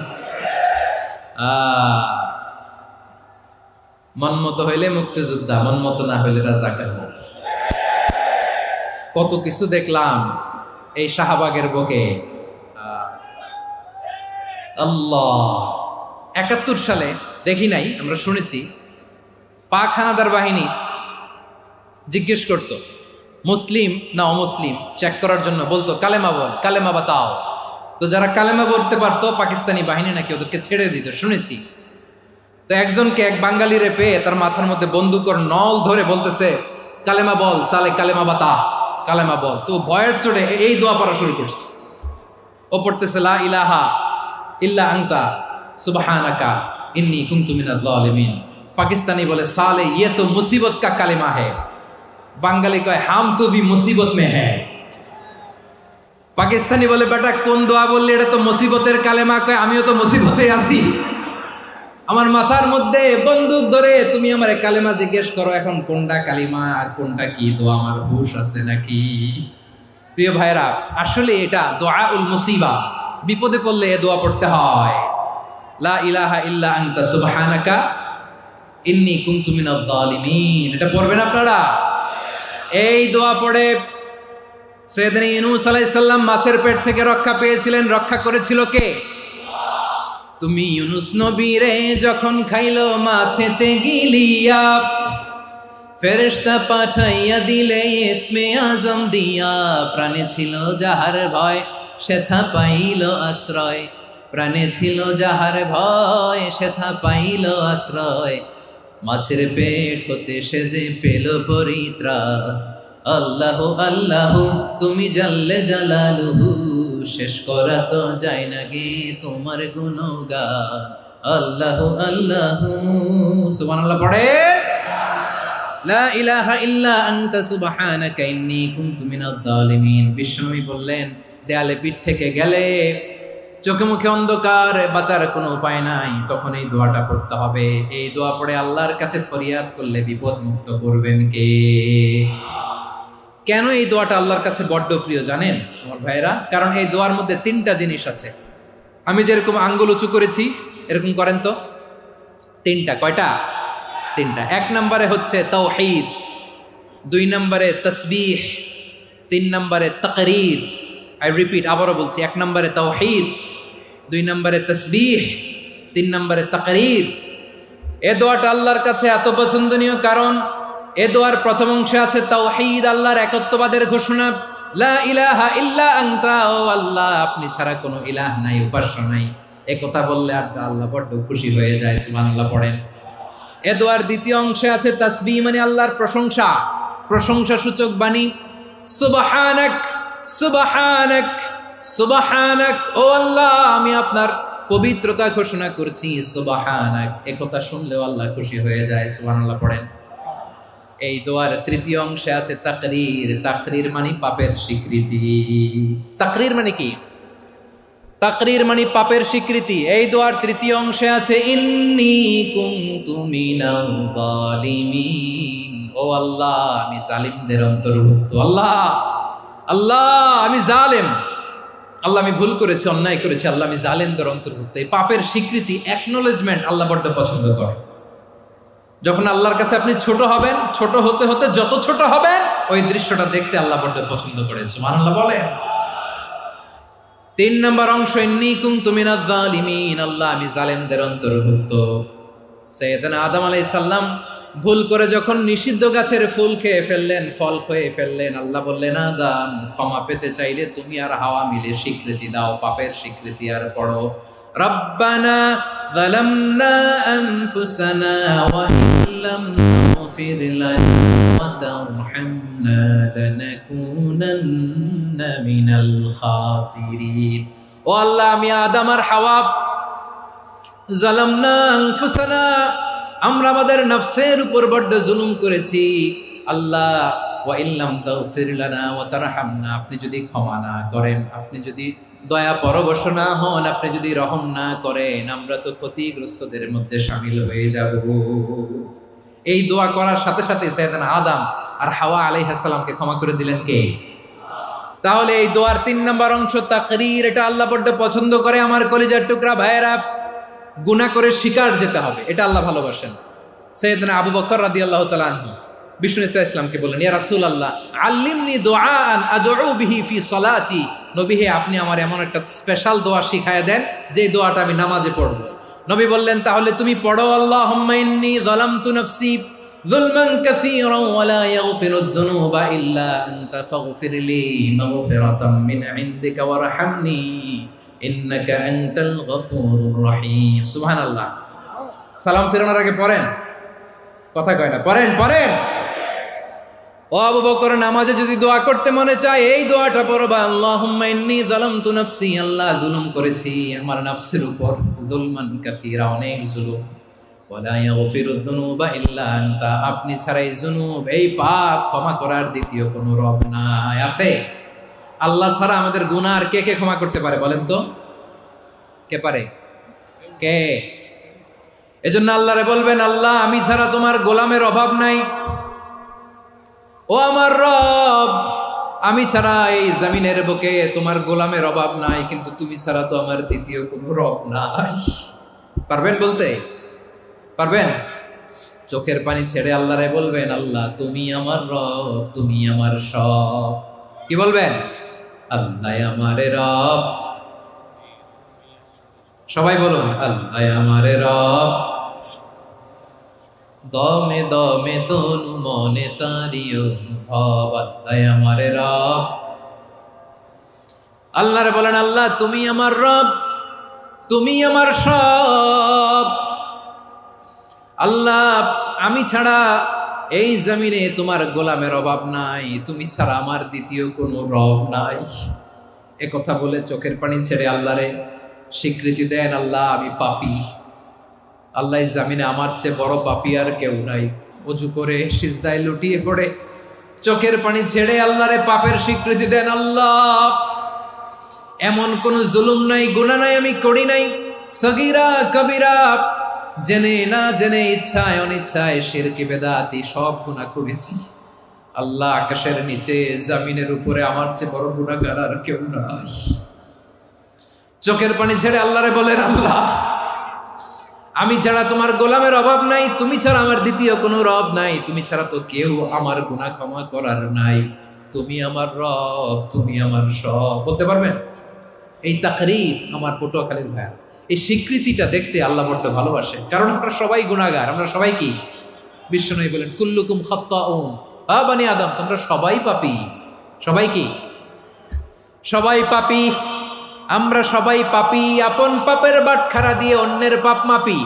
মন মতো হইলে মুক্তিযোদ্ধা, মন মতো না হইলে রাজাকার। কত কিছু দেখলাম এই শাহবাগের বুকে। আল্লাহ, 71 সালে দেখি নাই, আমরা শুনেছি পাক হানাদার বাহিনী জিজ্ঞেস করত মুসলিম না অমুসলিম চেক করার জন্য, বলতো কালেমা বল, কালেমা বাতাও। তো যারা কালেমা বলতে পারতো পাকিস্তানি বাহিনী নাকি ওদেরকে ছেড়ে দিত, শুনেছি। তো একজনকে, এক বাঙালিরে পেয়ে তার মাথার মধ্যে বন্দুকর নল ধরে বলতেছে কালেমা বল সালে, কালেমা বাতা, কালেমা বল। তো ভয়ের চোটে এই দোয়া পড়া শুরু করছে। ও পড়তেছে লা ইলাহা ইল্লা আনতা সুবহানাকা ইন্নী কুনতু মিনাজ জালিমিন। পাকিস্তানি বলে সালে ইয়ে তো মুসিবত কা কালেমা है। বাঙালি কয় হাম তো ভি মুসিবত মে হ্যায়। পাকিস্তানি বলে বেটা কোন দোয়া বললি, এটা তো মুসিবতের কালেমা। কয় আমিও তো মুসিবতে আছি, আমার মাথার মধ্যে বন্দুক ধরে তুমি আমার কালেমা জিজ্ঞেস করো, এখন কোনটা কালিমা আর কোনটা কি, তো আমার হুশ আছে নাকি? প্রিয় ভাইরা, আসলে এটা দোয়াউল মুসিবা, বিপদে পড়লে এ দোয়া পড়তে হয়। লা ইলাহা ইল্লা আনতা সুবহানাকা ইন্নী কুনতু মিনাজ জালিমিন, এটা পড়বেন আপনারা। এই দোয়া পড়ে সাইয়েদনা ইউনূস আলাইহিস সালাম মাছের পেট থেকে রক্ষা পেয়েছিলেন। রক্ষা করেছিল কে? তুমি ইউনূস নবীরে যখন খাইলো মাছেতে গিলিয়া, ফেরেশতা পাঠাইয়া দিলে ইসমে আজম দিয়া। প্রাণে ছিল যাহার ভয় সেথা পাইল আশ্রয়, প্রাণে ছিল যাহার ভয় সেথা পাইল আশ্রয়। মাছের পেট হতে সে যে পেল পরিত্রাণ। আল্লাহ আল্লাহ তুমি জাল্লে জালালুহু, শেষ করা তো যায় না গে তোমার গুণগান। আল্লাহ আল্লাহ সুবহানাল্লাহ পড়ে। লা ইলাহা ইল্লা আনতা সুবহানাকা ইন্নী কুনতু মিনাজ জালিমিন। বিশ্বনবী বললেন, দেয়ালে পিঠ থেকে গেলে, চোখে মুখে অন্ধকার, বাঁচার কোনো উপায় নাই, তখন এই দোয়াটা পড়তে হবে। এই দোয়া পড়ে আল্লাহর কাছে ফরিয়াদ করলে বিপদ মুক্ত করবেন কে? কেন এই দোয়াটা আল্লাহর কাছে বড্ড প্রিয় জানেন আমার ভাইয়েরা? কারণ এই দোয়ার মধ্যে 3টা জিনিস আছে। আমি যেরকম আঙ্গুল উঁচু করেছি এরকম করেন তো। 3টা। কয়টা? 3টা। 1 নম্বরে হচ্ছে তাওহীদ, 2 নম্বরে তাসবিহ, 3 নম্বরে তাকরীর। আই রিপিট, আবারও বলছি, 1 নম্বরে তাওহীদ, 2 নম্বরে তাসবিহ, 3 নম্বরে তাকরীর। এ দোয়াটা আল্লাহর কাছে এত পছন্দনীয় কারণ এ দোয়ার প্রথম অংশে আছে তাওহীদ, আল্লাহর একত্ববাদের ঘোষণা। লা ইলাহা ইল্লা আনতা, ও আল্লাহ আপনি ছাড়া কোনো ইলাহ নাই, উপাস্য নাই। এ কথা বললে আর আল্লাহ বড্ড খুশি হয়ে যায়। সুবহানাল্লাহ পড়েন। এ দোয়ার দ্বিতীয় অংশে আছে তাসবিহ, মানে আল্লাহর প্রশংসা, প্রশংসা সূচক বাণী। সুবহানাক, সুবহানাক, সুবহানাক, ও আল্লাহ আমি আপনার পবিত্রতা ঘোষণা করছি। সুবহানাক, এ কথা শুনলেও আল্লাহ খুশি হয়ে যায়। সুবহানাল্লাহ পড়েন। এই দোয়ার তৃতীয় অংশে আছে তাকরীর। তাকরীর মানে পাপের স্বীকৃতি। তাকরীর মানে কি? তাকরীর মানে পাপের স্বীকৃতি। এই দোয়ার তৃতীয় অংশে আছে ইন্নী কুনতু মিনাল জালিমিন, ও আল্লাহ আমি জালিমদের অন্তর্ভুক্ত। আল্লাহ, আল্লাহ আমি জালেম, আল্লাহ আমি ভুল করেছি, অন্যায় করেছি, আল্লাহ আমি জালেমদের অন্তর্ভুক্ত। এই পাপের স্বীকৃতি, অ্যাকনোলেজমেন্ট আল্লাহ বড্ড পছন্দ করে। যখন আল্লাহর কাছে আপনি ছোট হবেন, ছোট হতে হতে যত ছোট হবেন, ওই দৃশ্যটা দেখতে আল্লাহ বড্ড পছন্দ করে। সুবহানাল্লাহ বলেন। 3 নম্বর অংশ ইন্নী কুনতু মিনাজ জালিমিন, আল্লাহ আমি জালেমদের অন্তর্ভুক্ত। সাইয়েদনা আদম আলাইহিস সালাম ভুল করে যখন নিষিদ্ধ গাছের ফুল খেয়ে ফেললেন, ফল খেয়ে ফেললেন, আল্লাহ বললেন আদম ক্ষমা পেতে চাইলে তুমি আর হাওয়া মিলে স্বীকৃতি দাও, পাপের স্বীকৃতি আর পড়ো। রব্বানা যালামনা আনফুসানা ওয়া ইল্লাম তাগফির লানা ওয়া তারহামনা লানাকুনান্না মিনাল খাসিরিন। ও আল্লাহ আমি আদম আর হাওয়া যালামনা আনফুসানা, আমরা আমাদের নফসের উপর বড্ড জুলুম করেছি। আল্লাহ ওয়া ইল্লাম তাগফির লানা ওয়া তারহামনা, আপনি যদি ক্ষমা না করেন, আপনি যদি দয়া পরবশ না হন, আপনি যদি রহম না করেন, আমরা তো ক্ষতিগ্রস্তদের মধ্যে শামিল হয়ে যাব। এই দোয়া করার সাথে সাথে সাইয়েদনা আদম আর হাওয়া আলাইহিস সালামকে ক্ষমা করে দিলেন কে? তাহলে এই দোয়ার 3 নম্বর অংশ তাকরীর, এটা আল্লাহ বড্ড পছন্দ করে। আমার কলিজার টুকরা ভাইয়েরা, গুনাহ করে শিকার যেতে হবে, এটা আল্লাহ ভালোবাসেন। সাইয়েদনা আবু বকর রাদিয়াল্লাহু তাআলা আনহু বিষ্ণু ইসলামকে বললেন, ইয়া রাসূলুল্লাহ আল্লিমনি দুআআন আদউ বিহি ফি সলাতি, নবী হে আপনি আমার এমন একটা স্পেশাল দোয়া শিখায়া দেন যে দোয়াটা আমি নামাজে পড়ব। নবী বললেন, তাহলে তুমি পড়ো আল্লাহুম্মা ইন্নী যালামতু নাফসি যুলমান কাসীরান ওয়া লা ইয়াগফিরুয যুনুবা ইল্লা আনতা ফাগফিরলি মাগফিরাতাম মিন ইনদিকা ওয়ারহামনি ইন্নাকা আনতাল গফুরুর রহিম। সুবহানাল্লাহ। সালাম ফিরানোর আগে পড়েন, কথা কয় না, পড়েন পড়েন। ও আবু বকর, নামাজে যদি দোয়া করতে মনে চায় এই দোয়াটা পড়বা, আল্লাহুম্মা ইন্নী যালামতু নাফসি, আল্লাহ জুলুম করেছি আমার নফসের উপর, যুলমান কাসীরা, অনেক জুলুম, ওয়া লা ইয়াগফিরুয যুনুবা ইল্লা আনতা, আপনি ছাড়া এই জুনুব, এই পাপ ক্ষমা করার দ্বিতীয় কোনো রব নাই। আছে? আল্লাহ ছাড়া আমাদের গুনাহ আর কে কে ক্ষমা করতে পারে বলেন তো? কে পারে? কে? এজন্য আল্লাহরে বলবেন, আল্লাহ আমি ছাড়া তোমার গোলামের অভাব নাই, ও আমার রব আমি ছাড়া এই জমিনের বুকে তোমার গোলামের অভাব নাই, কিন্তু তুমি ছাড়া তো আমার দ্বিতীয় কোনো রব নাই। পারবেন বলতে? পারবেন? চোখের পানি ছেড়ে আল্লাহরে বলবেন, আল্লাহ তুমি আমার রব, তুমি আমার সব। কি বলবেন? আল্লাহ আমারে রব। সবাই বলুন, আল্লাহ আমারে রব, দমে দমে তনু মনে তারি অনুভব, আল্লাহ আমারে রব। আল্লাহরে বলেন, আল্লাহ তুমি আমার রব, তুমি আমার সব। আল্লাহ আমি ছাড়া এই জমিনে তোমার গোলামের অভাব নাই, তুমি ছাড়া আমার দ্বিতীয় কোনো রব নাই। এ কথা বলে চোখের পানি ছেড়ে আল্লাহরে স্বীকৃতি দেন, আল্লাহ আমি পাপী, আল্লাহ জামিনে আমার চেয়ে বড় পাপী আর কেউ নাই, অজু করে সিজদায় লুটিয়ে পড়ে চোখের পানি ছেড়ে আল্লাহরে পাপের স্বীকৃতি দেন। আল্লাহ, এমন কোন জুলুম নাই, গুনাহ নাই আমি করি নাই, সগীরা কবিরা, জেনে না জেনে, ইচ্ছায় অনিচ্ছায়, শিরকি বেদাতি সব গুনাহ করেছি। আল্লাহ, আকাশের নিচে জমিনের উপরে আমার চেয়ে বড় গুনাহগার আর কেউ নাই। চোখের পানি ছেড়ে আল্লাহরে বলেন, আল্লাহ, আমি ছাড়া তোমার গোলামের অভাব নাই, তুমি ছাড়া আমার দ্বিতীয় কোনো রব নাই, তুমি ছাড়া তো কেউ আমার গুনাহ ক্ষমা করার নাই, তুমি আমার রব, তুমি আমার সব। বলতে পারবেন? এই তাকরীর আমার পটুয়াখালীর ভাইয়া, এই স্বীকৃতিটা দেখতে আল্লাহ বড্ড ভালোবাসে, কারণ আমরা সবাই গুনাহগার। আমরা সবাই কি? বিশ্বনবী বলেন, কুল্লুকুম খাত্তাউন, বানি আদম, তোমরা সবাই পাপী। সবাই কি? সবাই পাপী। আমরা সবাই পাপী। আপন পাপের বাটখারা দিয়ে অন্যের পাপ মাপি।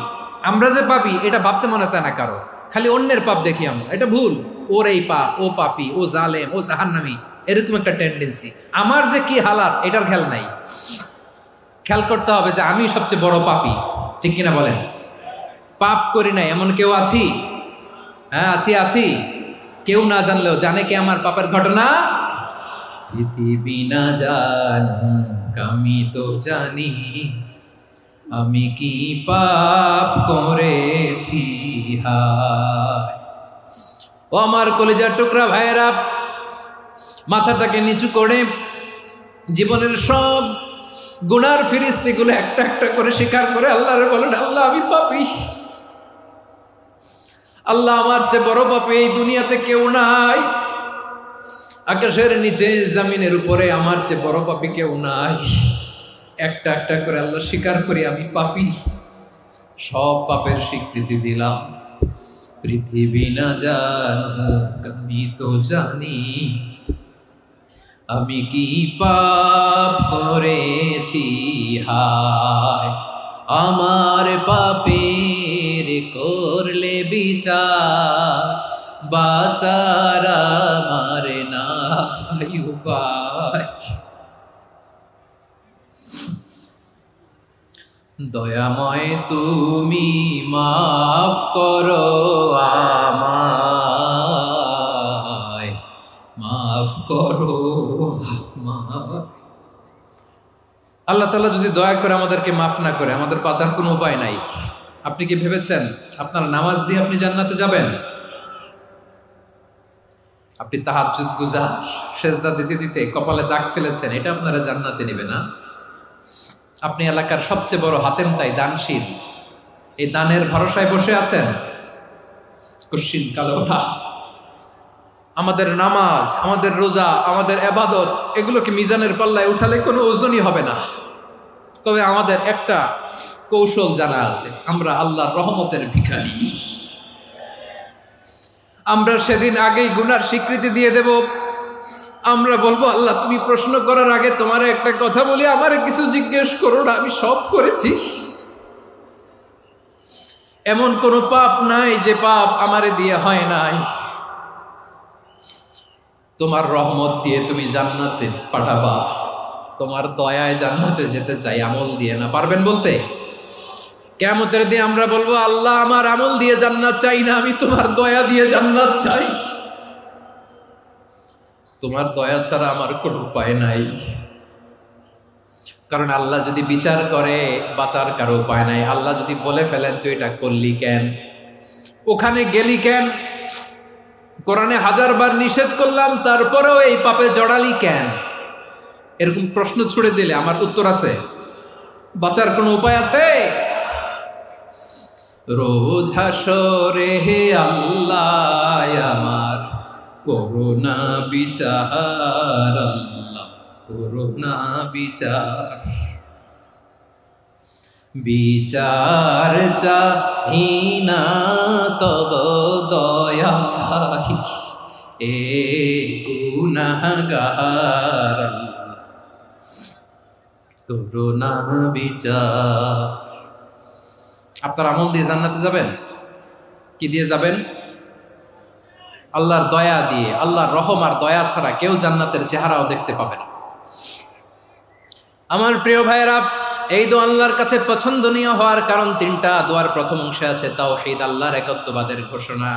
আমরা যে পাপী এটা ভাবতে মনে চায় না কারো, খালি অন্যের পাপ দেখি আমরা, এটা ভুল। ওর এই পাপ, ও পাপী, ও জালেম, ও জাহান্নামী, এরকম একটা টেন্ডেন্সি। আমার যে কি হালাত এটার খেয়াল নাই। খেয়াল করতে হবে যে আমি সবচেয়ে বড় পাপী, ঠিক কিনা বলেন? পাপ করি নাই এমন কেউ আছি? হ্যাঁ, আছি। কেউ না জানলেও জানে কে আমার পাপের ঘটনা? পৃথিবী না জানুক আমি তো জানি, আমি কি পাপ করেছি। হায় ও আমার কলিজার টুকরা ভাইয়েরা, মাথাটাকে নিচু করে জীবনের সব গুনার ফিরিস্তিগুলো একটা একটা করে স্বীকার করে আল্লাহরে বলেন, আল্লাহ, আমি পাপী। আল্লাহ, আমার চেয়ে বড় পাপী এই দুনিয়াতে কেউ নাই। আকাশের নিচে জমিনের উপরে আমার চেয়ে বড় পাপী কেউ নাই। একটা একটা করে আল্লাহ স্বীকার করি আমি পাপী। সব পাপের স্বীকৃতি দিলাম। পৃথিবী না জানুক আমি তো জানি, আমি কি পাপ করেছি। হায় আমার পাপের করলে বিচার, বাঁচার আমার নাই উপায়। দয়াময় তুমি মাফ করো আমায়, মাফ করো আমায়। আল্লাহ তাআলা যদি দয়া করে আমাদেরকে মাফ না করে, আমাদের বাঁচার কোনো উপায় নাই। আপনি কি ভেবেছেন আপনার নামাজ দিয়ে আপনি জান্নাতে যাবেন? আপনি তাহাজ্জুদ গুজার, সেজদা দিতে দিতে কপালে দাগ ফেলেছেন, এটা আপনারা জান্নাতে নেবে না। আপনি এলাকার সবচেয়ে বড় হাতেম তাই দানশীল, এই দানের ভরসায় বসে আছেন, কুশ্চিন কালো না। আমাদের নামাজ, আমাদের রোজা, আমাদের ইবাদত, এগুলোকে মিজানের পাল্লায় উঠালে কোনো ওজনই হবে না। তবে আমাদের একটা কৌশল জানা আছে, আমরা আল্লাহর রহমতের ভিখারি। আমরা সেদিন আগেই গুনার স্বীকৃতি দিয়ে দেব। আমরা বলবো, আল্লাহ, তুমি প্রশ্ন করার আগে তোমার একটা কথা বলি, আমারে কিছু জিজ্ঞেস করো না, আমি সব করেছি। এমন কোন পাপ নাই যে পাপ আমারে দিয়ে হয় নাই। তোমার রহমত দিয়ে তুমি জান্নাতে পাঠাবা, তোমার দয়ায় জান্নাতে যেতে চাই, আমল দিয়ে না। পারবেন বলতে? কিয়ামতের দিন আমরা বলবো, আল্লাহ, আমার আমল দিয়ে জান্নাত চাই না, আমি তোমার দয়া দিয়ে জান্নাত চাই। তোমার দয়া ছাড়া আমার কোনো উপায় নাই। কারণ আল্লাহ যদি বিচার করে, বাঁচার কারো উপায় নাই। আল্লাহ যদি বলে ফেলেন তুই এটা করলি কেন, ওখানে গেলি কেন, কোরআনে 1000 বার নিষেধ করলাম তারপরেও এই পাপে জড়ালি কেন, এরকম প্রশ্ন ছুড়ে দিলে আমার উত্তর আছে? বাঁচার কোনো উপায় আছে? রোজ হাসরে হে আল্লাহ আমার করুণা বিচার, আল্লাহ করুণা বিচার। বিচার চাহি না তব দয়া চাহি, এ গুনাহগার, আল্লাহ করুণা বিচার। আপনার আমল দিয়ে জান্নাতে যাবেন? কি দিয়ে যাবেন? আল্লাহর দয়া দিয়ে। আল্লাহর রহম আর দয়া ছাড়া কেউ জান্নাতের চেহারাও দেখতে পাবে না। আমার প্রিয় ভাইয়েরা, এই দোয়া আল্লাহর কাছে পছন্দনীয় হওয়ার কারণ 3টা। দোয়ার প্রথম অংশে আছে তাওহীদ, আল্লাহর একত্ববাদের ঘোষণা।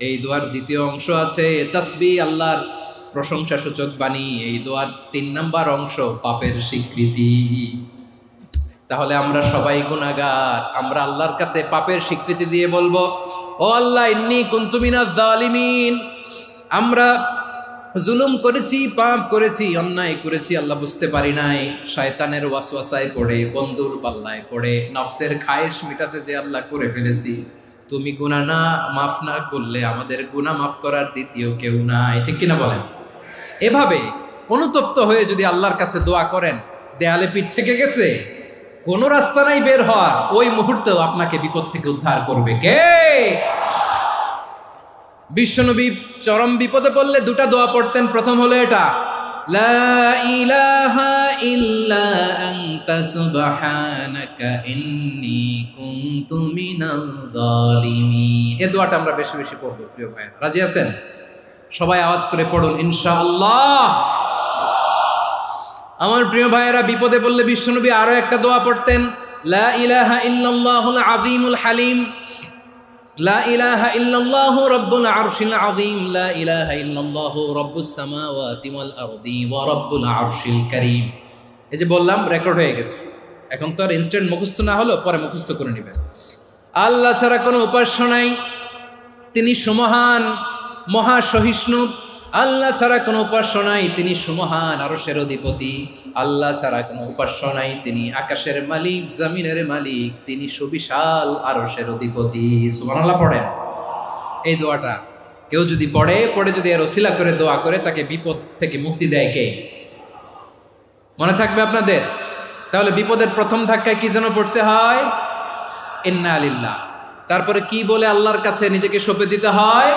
এই দোয়ার দ্বিতীয় অংশ আছে তাসবিহ, আল্লাহর প্রশংসা সূচক বাণী। এই দোয়ার 3 নাম্বার অংশ পাপের স্বীকৃতি। তাহলে আমরা সবাই গুনাহগার, আমরা আল্লাহর কাছে পাপের স্বীকৃতি দিয়ে বলবো, ও আল্লাহ ইন্নী কুনতু মিনাজ জালিমিন, আমরা জুলুম করেছি, পাপ করেছি, অন্যায় করেছি, আল্লাহ বুঝতে পারি নাই, শয়তানের ওয়াসওয়াসায় পড়ে, বন্ধুর পাল্লায় পড়ে, নফসের খায়েশ মিটাতে যে আল্লাহ করে ফেলেছি। তুমি গুনাহ না মাফ না করলে আমাদের গুনাহ মাফ করার দ্বিতীয় কেউ নাই, ঠিক কিনা বলেন? এভাবে অনুতপ্ত হয়ে যদি আল্লাহর কাছে দোয়া করেন, দেয়ালে পিঠ থেকে গেছে, কোনো রাস্তা নাই বের হওয়ার, ওই মুহূর্তেও আপনাকে বিপদ থেকে উদ্ধার করবে কে? বিশ্বনবী চরম বিপদে পড়লে 2টা দোয়া পড়তেন। প্রথম হলো এটা, লা ইলাহা ইল্লা আনতা সুবহানাকা ইন্নী কুনতু মিনাল জালিমিন। এই দোয়াটা আমরা বেশি বেশি পড়ব প্রিয় ভাই। রাজি আছেন? সবাই আওয়াজ করে পড়ুন ইনশাআল্লাহ। আমার প্রিয় ভাইয়েরা, বিপদে পড়লে বিশ্বনবী আরো একটা দোয়া পড়তেন, লা ইলাহা ইল্লাল্লাহুল আযীমুল হালিম, লা ইলাহা ইল্লাল্লাহু রাব্বুল আরশিল আযীম, লা ইলাহা ইল্লাল্লাহু রাব্বুস সামাওয়াতি ওয়াল আরদি ওয়া রাব্বুল আরশিল কারীম। এই যে বললাম, রেকর্ড হয়ে গেছে। এখন তো আর ইনস্ট্যান্ট মুখস্থ না হলো, পরে মুখস্থ করে নেবেন। আল্লাহ ছাড়া কোনো উপাস্য নাই, তিনি সুমহান, মহাসহিষ্ণু। আল্লাহ ছাড়া কোনো উপাস্য নাই, তিনি সুমহান, আরশের অধিপতি। আল্লাহ ছাড়া কোনো উপাস্য নাই, তিনি আকাশের মালিক, জমিনের মালিক, তিনি সুবিশাল আরশের অধিপতি। সুবহানাল্লাহ পড়েন। এই দোয়াটা কেউ যদি পড়ে যদি এর ওসিলা করে দোয়া করে, তাকে বিপদ থেকে মুক্তি দেয় কে? মনে থাকবে আপনাদের? তাহলে বিপদের প্রথম ধাক্কায় কি যেন পড়তে হয়? ইন্না লিল্লাহ। তারপরে কি বলে আল্লাহর কাছে নিজেকে সঁপে দিতে হয়?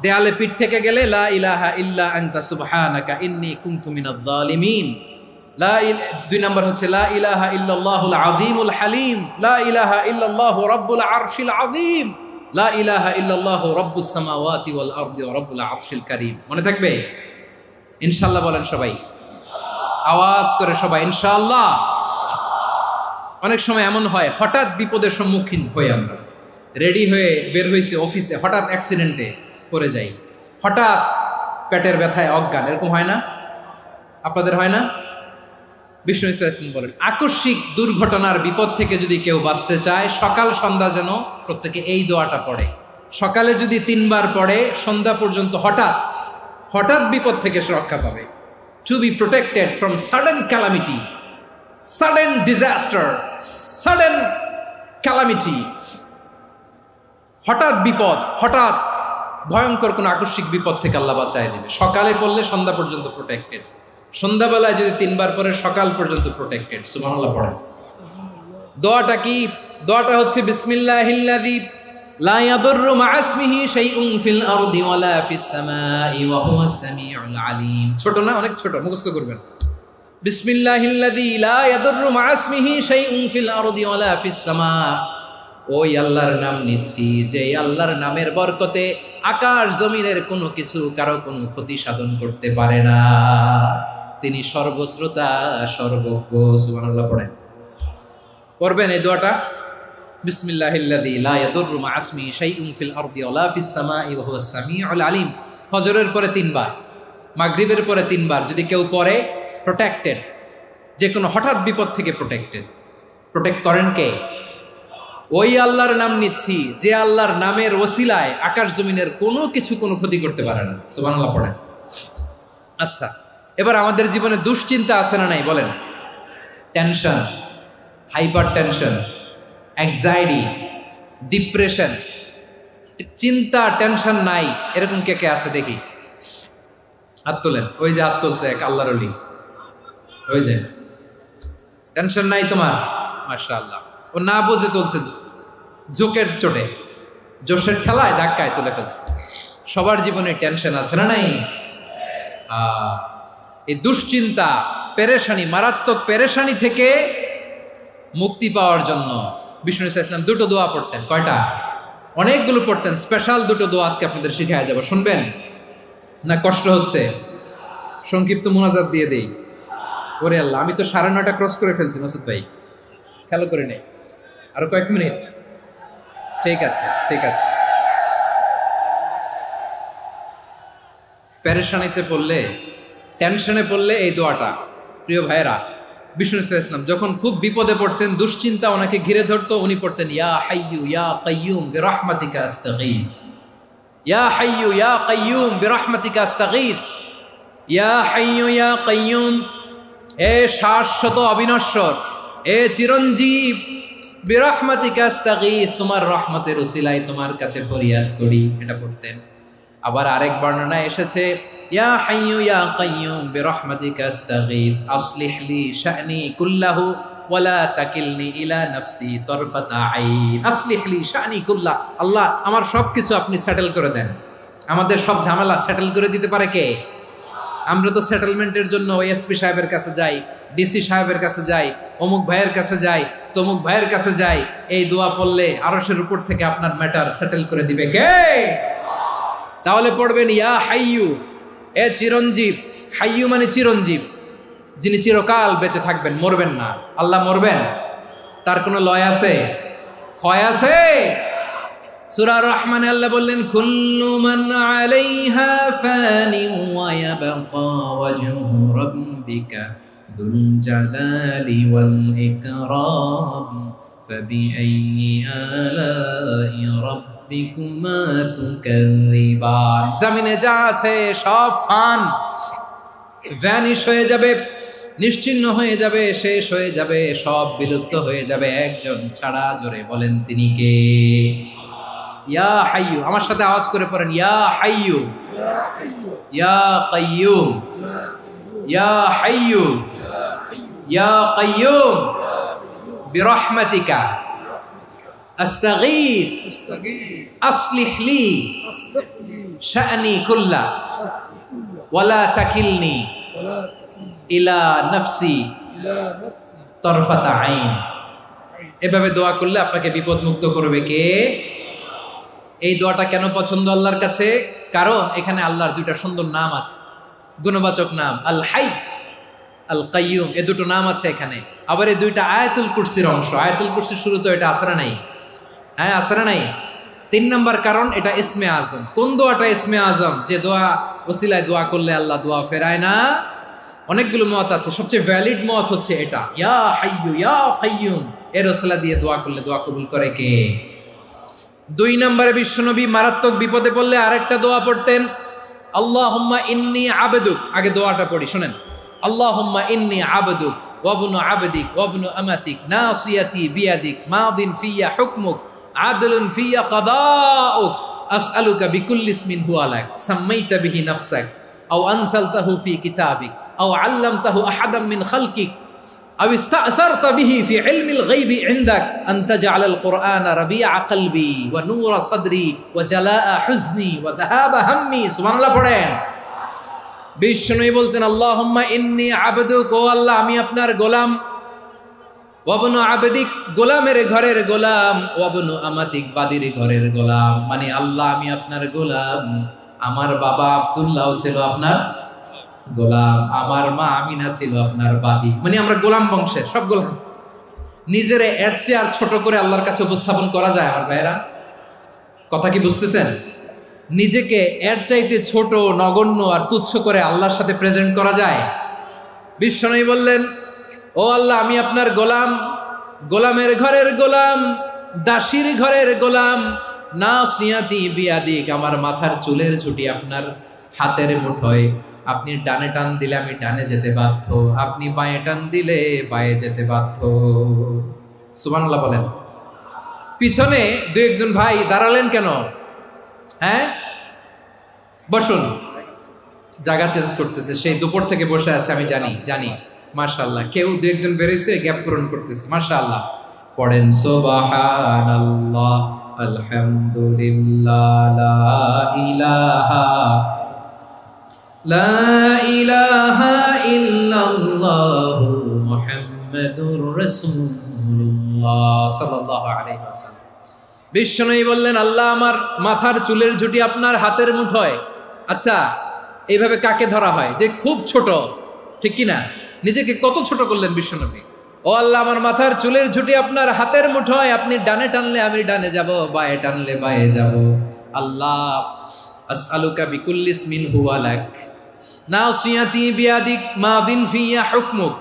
দেয়ালে পিঠ থেকে গেলে লা ইলাহা ইল্লা আনতা সুবহানাকা ইন্নী কুনতু মিনাজ জালিমিন। 2 নাম্বার হচ্ছে লা ইলাহা ইল্লাল্লাহুল আযীমুল হালিম, লা ইলাহা ইল্লাল্লাহু রাব্বুল আরশিল আযীম, লা ইলাহা ইল্লাল্লাহু রাব্বুস সামাওয়াতি ওয়াল আরদি ওয়া রাব্বুল আরশিল কারীম। মনে থাকবে? ইনশাআল্লাহ বলেন সবাই, আওয়াজ করে সবাই ইনশাআল্লাহ। অনেক সময় এমন হয়, হঠাৎ বিপদের সম্মুখীন হই আমরা, রেডি হয়ে বের হয়েছি অফিসে, হঠাৎ অ্যাক্সিডেন্টে পড়ে যাই, হঠাৎ পেটের ব্যথায় অজ্ঞান, এরকম হয় না? আপনাদের হয় না? বিষ্ণু ইসলাম বলেন, আকস্মিক দুর্ঘটনার বিপদ থেকে যদি কেউ বাঁচতে চায়, সকাল সন্ধ্যা যেন প্রত্যেকে এই দোয়াটা পড়ে। সকালে যদি 3 বার পড়ে, সন্ধ্যা পর্যন্ত হঠাৎ বিপদ থেকে সে রক্ষা পাবে। To be protected from sudden calamity, sudden disaster, sudden calamity. হঠাৎ বিপদ, হঠাৎ ভয়ঙ্কর কোন আকস্মিক বিপদ থেকে আল্লাহ বাঁচায় দিবে। সকালে পড়লে সন্ধ্যা পর্যন্ত প্রোটেক্টেড, সন্ধ্যাবেলায় যদি 3 বার পরে সকাল পর্যন্ত প্রোটেক্টেড। সুবহানাল্লাহ পড়েন। দোয়াটা কি? দোয়াটা হচ্ছে বিসমিল্লাহিল্লাযী লা ইয়াদুররু মা ইসমিহি শাইউন ফিল আরদি ওয়ালা ফিস সামাই ওয়া হুয়াস সামিউল আলিম। ছোট না? অনেক ছোট, মুখস্থ করবেন। বিসমিল্লাহিল্লাযী লা ইয়াদুররু মা ইসমিহি শাইউন ফিল আরদি ওয়ালা ফিস সামা। ওই আল্লাহর নাম নিচ্ছি, যে আল্লাহর নামের বরকতে আকাশ জমিনের কোনো কিছু কারো কোনো ক্ষতি সাধন করতে পারে না। তিনি সর্বশ্রোতা, সর্বজ্ঞ। সুবহানাল্লাহ পড়েন। পড়বেন এই দোয়াটা, বিসমিল্লাহিল্লাযী লা ইয়াদুররু মা ইসমিহি শাইউন ফিল আরদি ওয়ালা ফিস সামাই ওয়া হুয়াস সামিউল আলিম। ফজরের পরে 3 বার, মাগরিবের পরে 3 বার যদি কেউ পড়ে, প্রোটেক্টেড, যে কোনো হঠাৎ বিপদ থেকে প্রোটেক্টেড। প্রোটেক্ট করেন কে? ওই আল্লাহর নাম নিচ্ছি, যে আল্লাহর নামের ওসিলায় আকাশ জমিনের কোনো কিছু কোনো ক্ষতি করতে পারে না। সুবহানাল্লাহ পড়েন। আচ্ছা, এবার আমাদের জীবনে দুশ্চিন্তা আছে না নাই বলেন? Tension, hyper tension, anxiety, depression, চিন্তা, টেনশন নাই, এরকম কে কে আছে দেখি? হাত তোলেন। ওই যে হাত তুলছে এক আল্লাহর ওলি, ওই যে। টেনশন নাই তোমার? মাশাআল্লাহ। ও না বুঝে তুলছে, জোকের চোটে, জোশের ঠেলায় ধাক্কায় তুলে ফেলছে। সবার জীবনে টেনশন আছে না নাই? এই দুশ্চিন্তা, পেরেশানি, মারাত্মক পেরেশানি থেকে মুক্তি পাওয়ার জন্য বিষ্ণু ইসলাম 2টো দোয়া পড়তেন। কয়টা? অনেকগুলো পড়তেন। স্পেশাল 2টো দোয়া আজকে আপনাদের শিখায় যাব, শুনবেন না? কষ্ট হচ্ছে? সংক্ষিপ্ত মুনাজাত দিয়ে দেই। ওরে আল্লাহ, আমি তো 9:30 ক্রস করে ফেলছি মাসুদ ভাই, খেয়াল করে নেই। আরো কয়েক মিনিট? ঠিক আছে, ঠিক আছে। পেরেশানিতে পড়লে, টেনশনে পড়লে এই দোয়াটা, প্রিয় ভাইয়েরা, বিষ্ণু ইসলাম যখন খুব বিপদে পড়তেন, দুশ্চিন্তা ওনাকে ঘিরে ধরতো, উনি পড়তেন ইয়া হাইয়ু ইয়া কাইয়ুম বিরহমাতিকা আস্তাগীথ, ইয়া হাইয়ু ইয়া কাইয়ুম বিরহমাতিকা আস্তাগীথ, ইয়া হাইয়ু ইয়া কাইয়ুম, এ শাশ্বত অবিনশ্বর, এ চিরঞ্জীব, বিরহমাতিকা আস্তাগীথ, তোমার রহমতের উসিলায় তোমার কাছে ফরিয়াদ করি, এটা পড়তেন। আবার আরেক বর্ণনায় এসেছে ইয়া হাইয়ু ইয়া কাইয়ুম বিরহমাতিকা আস্তাগীথ আসলিহ লি শা'নি কুল্লাহু ওয়ালা তাকিলনি ইলা নাফসি তরফাতা আইন, আসলিহ লি শা'নি কুল্লাহ, আল্লাহ আমার সবকিছু আপনি সেটেল করে দেন, আমাদের সব ঝামেলা সেটেল করে দিতে পারে কে? আমরা তো সেটেলমেন্টের জন্য এসপি সাহেবের কাছে যাই, ডিসি সাহেবের কাছে যাই, অমুক ভাইয়ের কাছে যাই, তমুক ভাইয়ের কাছে যাই, এই দোয়া পড়লে আরশের উপর থেকে আপনার ম্যাটার সেটেল করে দিবে কে? তাহলে পড়বেন ইয়া হাইয়ু, এ চিরঞ্জীব, হাইয়ু মানে চিরঞ্জীব, যিনি চিরকাল বেঁচে থাকবেন, মরবেন না। আল্লাহ মরবেন? তার কোনো লয় আছে? ক্ষয় আছে? সূরা রহমানে আল্লাহ বললেন কুল্লু মান আলাইহা ফানি ওয়া ইয়াবকা ওয়াজহু রাব্বিকা যুল জালালি ওয়াল ইকরাম ফাবিআইয়ি আলাই রাব্বিকুমা তুকাযিবান। জমিনে যা আছে সব ফান, ভ্যানিশ হয়ে যাবে, নিশ্চিহ্ন হয়ে যাবে, শেষ হয়ে যাবে, সব বিলুপ্ত হয়ে যাবে, একজন ছাড়া। জোরে বলেন তিনি কে? ইয়া হাইয়ু, আমার সাথে আওয়াজ করে পড়েন ইয়া হাইয়ু ইয়া কাইয়ুম ইয়া হাইয়ু ইয়া কাইয়ুম বিরহমাতিকা আস্তাগীথ আসলিহ লি শা'নি কুল্লা ওয়ালা তাকিলনি ইলা নাফসি তরফাতা আইন। এভাবে দোয়া করলে আপনাকে বিপদ মুক্ত করবে কে? এই দোয়াটা কেন পছন্দ আল্লাহর কাছে? কারণ এখানে আল্লাহর দুইটা সুন্দর নাম আছে, গুণবাচক নাম, আল হাই, আল কাইয়ুম, এ দুটো নাম আছে এখানে। আবার এই দুইটা আয়াতুল কুরসির অংশ। আয়াতুল কুরসির শুরু তো এটা আসরা নাই? হ্যাঁ, আসরা নাই। 3 নম্বর কারণ, এটা ইসমে আজম। কোন দোয়াটা ইসমে আজম? যে দোয়া ওসিলায় দোয়া করলে আল্লাহ দোয়া ফেরায় না। অনেকগুলো মত আছে, সবচেয়ে ভ্যালিড মত হচ্ছে এটা, ইয়া হাইয়ু ইয়া কাইয়ুম, এর ওসিলা দিয়ে দোয়া করলে দোয়া কবুল করে কে? 2 নম্বরে বিশ্বনবী মারাত্মক বিপদে পড়লে আরেকটা দোয়া পড়তেন, আল্লাহুম্মা ইন্নী আবদুক। আগে দোয়াটা পড়ি, শুনেন। আল্লাহুম্মা ইন্নী আবদুক ওয়া ইবনু আবদিক ওয়া ইবনু আমাতিক নাসিয়াতি বিয়াদিক মাদিন ফিয়া হুকমুক আদলুন ফিয়া কাদাউক আসআলুকা বিকুল্লি ইসমিন হুয়া লাক সাম্মাইতা বিহি নাফসাক আও আনসালতাহু ফি কিতাবিক আও আল্লামতাহু আহাদাম মিন খালকিক أو استأثرت به في علم الغيب عندك أن تجعل القرآن ربيع قلبي ونور صدري وجلاء حزني وذهاب همي। سبحان الله পড়েন। বিষ্ণুই বলতেন আল্লাহুম্মা ইন্নী আবদুক, ও আল্লাহ আমি আপনার গোলাম, ওয়াবনু আবদিক, গোলামের ঘরের গোলাম, ওয়াবনু আমাতিক, বাদির ঘরের গোলাম। মানে আল্লাহ আমি আপনার গোলাম, আমার বাবা আব্দুল্লাহ ছিল আপনার গোলাম, আমার মা আমিনা ছিল আপনার বাদী। মানে আমরা গোলাম বংশের, সব গোলাম। নিজেরে এর চেয়ে আর ছোট করে আল্লাহর কাছে উপস্থাপন করা যায় আমার ভাইয়েরা? কথা কি বুঝতেছেন? নিজেকে এর চাইতে ছোট, নগণ্য আর তুচ্ছ করে আল্লাহর সাথে প্রেজেন্ট করা যায়? বিশ্বনবী বললেন ও আল্লাহ আমি আপনার গোলাম, গোলামের ঘরের গোলাম, দাসীর ঘরের গোলাম, নাসিয়াতি বিয়াদিক, আমার মাথার চুলের ঝুঁটি আপনার হাতের মুঠোয়, আপনি ডানে টান দিলে আমি ডানে যেতে বাধ্য, আপনি বাঁয়ে টান দিলে বাঁয়ে যেতে বাধ্য। সুবহানাল্লাহ বলেন। পিছনে 2-1 ভাই দাঁড়ালেন কেন? হ্যাঁ, বসুন। জায়গা চেঞ্জ করতেছে, সেই দুপুর থেকে বসে আছে, আমি জানি। মাশাআল্লাহ, কেউ 2-1 বেরিয়েছে, গ্যাপ পূরণ করতেছে। মাশাআল্লাহ। পড়েন সুবহানাল্লাহ আলহামদুলিল্লাহ লা ইলাহা লা ইলাহা ইল্লাল্লাহু মুহাম্মাদুর রাসূলুল্লাহ সাল্লাল্লাহু আলাইহি ওয়াসাল্লাম। বিশ্বনবী বললেন আল্লাহ আমার মাথার চুলের ঝুঁটি আপনার হাতের মুঠোয়। আচ্ছা, এইভাবে কাকে ধরা হয়? যে খুব ছোট, ঠিক কি না? নিজেকে কত ছোট করলেন বিশ্বনবী। ও আল্লাহ আমার মাথার চুলের ঝুঁটি আপনার হাতের মুঠোয়, আপনি ডানে টানলে আমি ডানে যাব, বাঁয়ে টানলে বাঁয়ে যাব। আল্লাহ আসআলুকা বিকুল্লি ইসমিন হুয়া লাক নাসিয়াতি বিয়াদিক মাদিন ফিয়া হুকমুক,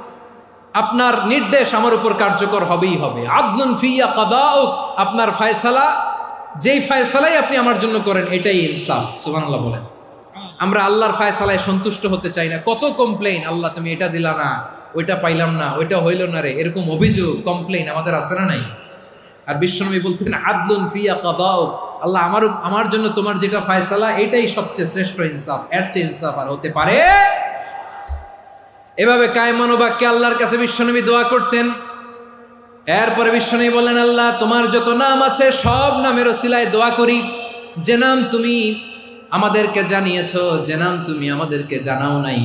আপনার নির্দেশ আমার উপর কার্যকর হবেই হবে। আদলুন ফিয়া কাদাউক, আপনার ফয়সালা, যেই ফয়সালাই আপনি আমার জন্য করেন এটাই ইনসাফ। সুবহানাল্লাহ বলেন। আমরা আল্লাহর ফয়সালায় সন্তুষ্ট হতে চাই না। কত কমপ্লেইন, আল্লাহ তুমি এটা দিলা না, ওইটা পাইলাম না, ওইটা হইল না রে, এরকম অভিযোগ কমপ্লেইন আমাদের আছে না নাই? আর বিশ্বনবী বলতেন আদলুন ফিয়া কাদাউক, আল্লাহ আমার জন্য তোমার যেটা ফয়সালা এটাই সবচেয়ে শ্রেষ্ঠ ইনসাফ, এর চেয়ে ইনসাফ আর হতে পারে? এভাবে কায়মান বাক্যে আল্লাহর কাছে বিশ্বনবী দোয়া করতেন। এরপরে বিশ্বনবী বললেন, আল্লাহ তোমার যত নাম আছে সব নামের ওসিলায় দোয়া করি, যে নাম তুমি আমাদেরকে জানিয়েছো, যে নাম তুমি আমাদেরকে জানাও নাই,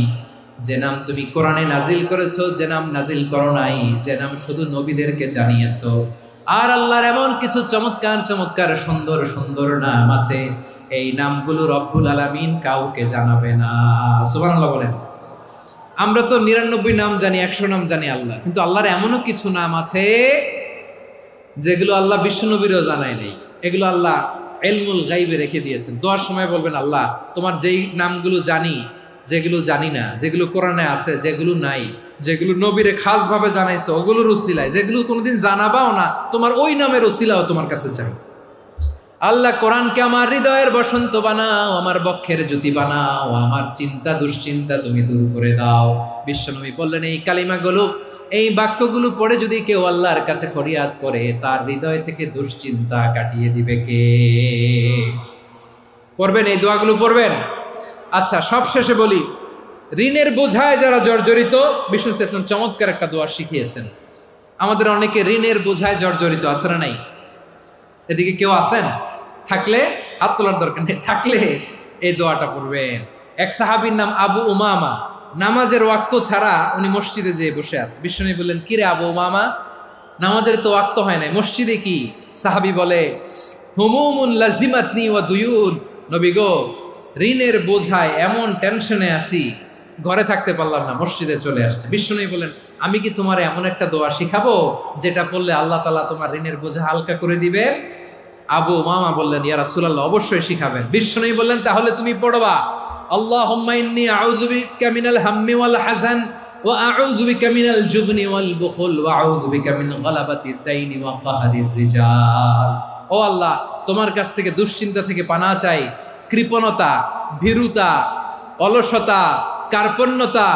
যে নাম তুমি কোরআনে নাজিল করেছো, যে নাম নাজিল করো নাই, যে নাম শুধু নবীদেরকে জানিয়েছো। আর আল্লাহর এমন কিছু চমৎকার চমৎকার সুন্দর সুন্দর নাম আছে, এই নামগুলো রব্বুল আলামিন কাউকে জানাবে না। সুবহানাল্লাহ বলেন। আমরা তো 99 নাম জানি, 100 নাম জানি আল্লাহ, কিন্তু আল্লাহর এমনও কিছু নাম আছে যেগুলো আল্লাহ বিশ্বনবীরও জানায় নেই। এগুলো আল্লাহ ইলমুল গায়বে রেখে দিয়েছেন। দোয়ার সময় বলবেন, আল্লাহ তোমার যেই নামগুলো জানি, যেগুলো জানি না, যেগুলো কোরআনে আছে, যেগুলো নাই, যেগুলো নবীরে খাস ভাবে জানাইছো ওগুলোর উসিলায়, যেগুলো কোনোদিন জানাবাও না তোমার ওই নামের উসিলাও তোমার কাছে চাই। আল্লাহ কোরআনকে আমার হৃদয়ের বসন্ত বানাও, আমার বক্ষের জ্যোতি বানাও, আমার চিন্তা দুশ্চিন্তা তুমি দূর করে দাও। বিশ্বনবী বললেন, এই কালিমাগুলো, এই বাক্যগুলো পড়ে যদি কেউ আল্লাহর কাছে ফরিয়াদ করে, তার হৃদয় থেকে দুশ্চিন্তা কাটিয়ে দিবে কে? পড়বেন, এই দোয়াগুলো পড়বেন। আচ্ছা, সব শেষে বলি, ঋণের বোঝায় যারা জর্জরিত, বিষ্ণু ইসলাম চমৎকার একটা দোয়া শিখিয়েছেন। আমাদের অনেকে ঋণের বোঝায় জর্জরিত, আছে না নাই? এদিকে কেউ আছেন? থাকলে হাত তোলার দরকার নেই, থাকলে এই দোয়াটা পড়বেন। এক সাহাবীর নাম আবু উমামা, নামাজের ওয়াক্ত ছাড়া উনি মসজিদে যেয়ে বসে আছে। বিশ্বনবী বললেন, কি রে আবু উমামা, নামাজের তো ওয়াক্ত হয় নাই, মসজিদে কি? সাহাবী বলে, হুমুমুন লাজিমাতনি ওয়া দুয়ুন, নবী গো, ঋণের বোঝায় এমন টেনশনে আছি, ঘরে থাকতে পারলাম না, মসজিদে চলে আসছে। বিশ্বনবী বলেন, আমি কি তোমার এমন একটা দোয়া শিখাবো যেটা পড়লে আল্লাহ তাআলা তোমার ঋণের বোঝা হালকা করে দিবে? আবু উমামা বললেন, ইয়া রাসূলুল্লাহ, অবশ্যই শিখাবেন। বিশ্বনবী বললেন, তাহলে তুমি পড়বা, আল্লাহুম্মা ইন্নী আউযু বিকা মিনাল হাম্মি ওয়াল হাযান ওয়া আউযু বিকা মিনাল জুবনি ওয়াল বুখল ওয়া আউযু বিকা মিন গালাবাতিদ দাইনি ওয়া কাহরির রিজাল। ও আল্লাহ, তোমার কাছ থেকে দুশ্চিন্তা থেকে পানাহ চাই, কৃপণতা, ভীরুতা, অলসতা, কার্পণ্যতা,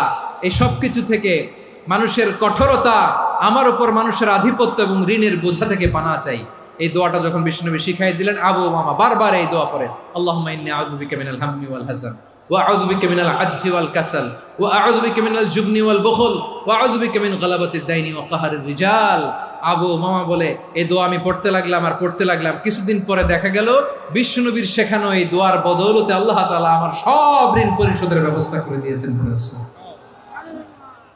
এই সব কিছু থেকে, মানুষের কঠোরতা, আমার উপর মানুষের আধিপত্য এবং ঋণের বোঝা থেকে পানাহ চাই। এই দোয়াটা যখন বিশ্বনবী শিখাই দিলেন, আবু উমামা বারবার এই দোয়া পড়েন, আল্লাহুম্মা ইন্নী আউযু বিকা মিনাল হাম্মি ওয়াল হাযান ওয়া আউযু বিকা মিনাল আজজি ওয়াল কাসাল ওয়া আউযু বিকা মিনাল জুবনি ওয়াল বুখল ওয়া আউযু বিকা মিন গালাবাতিদ দাইনি ওয়া কাহরির রিজাল। আবু উমামা বলে, এই দোয়া আমি পড়তে লাগলাম আর পড়তে লাগলাম, কিছুদিন পরে দেখা গেল বিশ্বনবীর শেখানো এই দোয়ার বদৌলতে আল্লাহ তাআলা আমার সব ঋণ পরিশোধের ব্যবস্থা করে দিয়েছেন।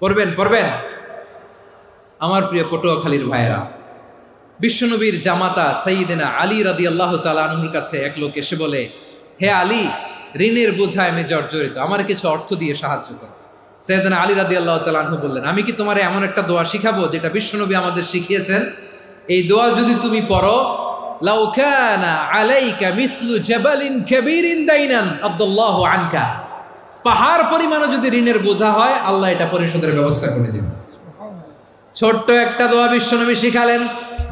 পড়বেন পড়বেন। আমার প্রিয় পটুয়াখালীর ভাইয়েরা, বিশ্বনবীর জামাতা সাইয়্যিদিনা আলী রাদিয়াল্লাহু তাআলা আনহুর কাছে এক লোক এসে বলে, হে আলী, ঋণের বোঝায় আমি জর্জরিত, আমার কিছু অর্থ দিয়ে সাহায্য করো। সাইয়্যিদিনা আলী রাদিয়াল্লাহু তাআলা আনহু বললেন, আমি কি তোমারে এমন একটা দোয়া শিখাবো যেটা বিশ্বনবী আমাদের শিখিয়েছেন? এই দোয়া যদি তুমি পড়ো, লাউ কানা আলাইকা মিসলু জাবালিন কাবীরিন দাইনান আদাল্লাহু আনকা, পাহাড় পরিমাণও যদি ঋণের বোঝা হয়, আল্লাহ এটা পরিশোধের ব্যবস্থা করে দিবেন। ছোট্ট একটা দোয়া বিশ্বনবী শিখালেন,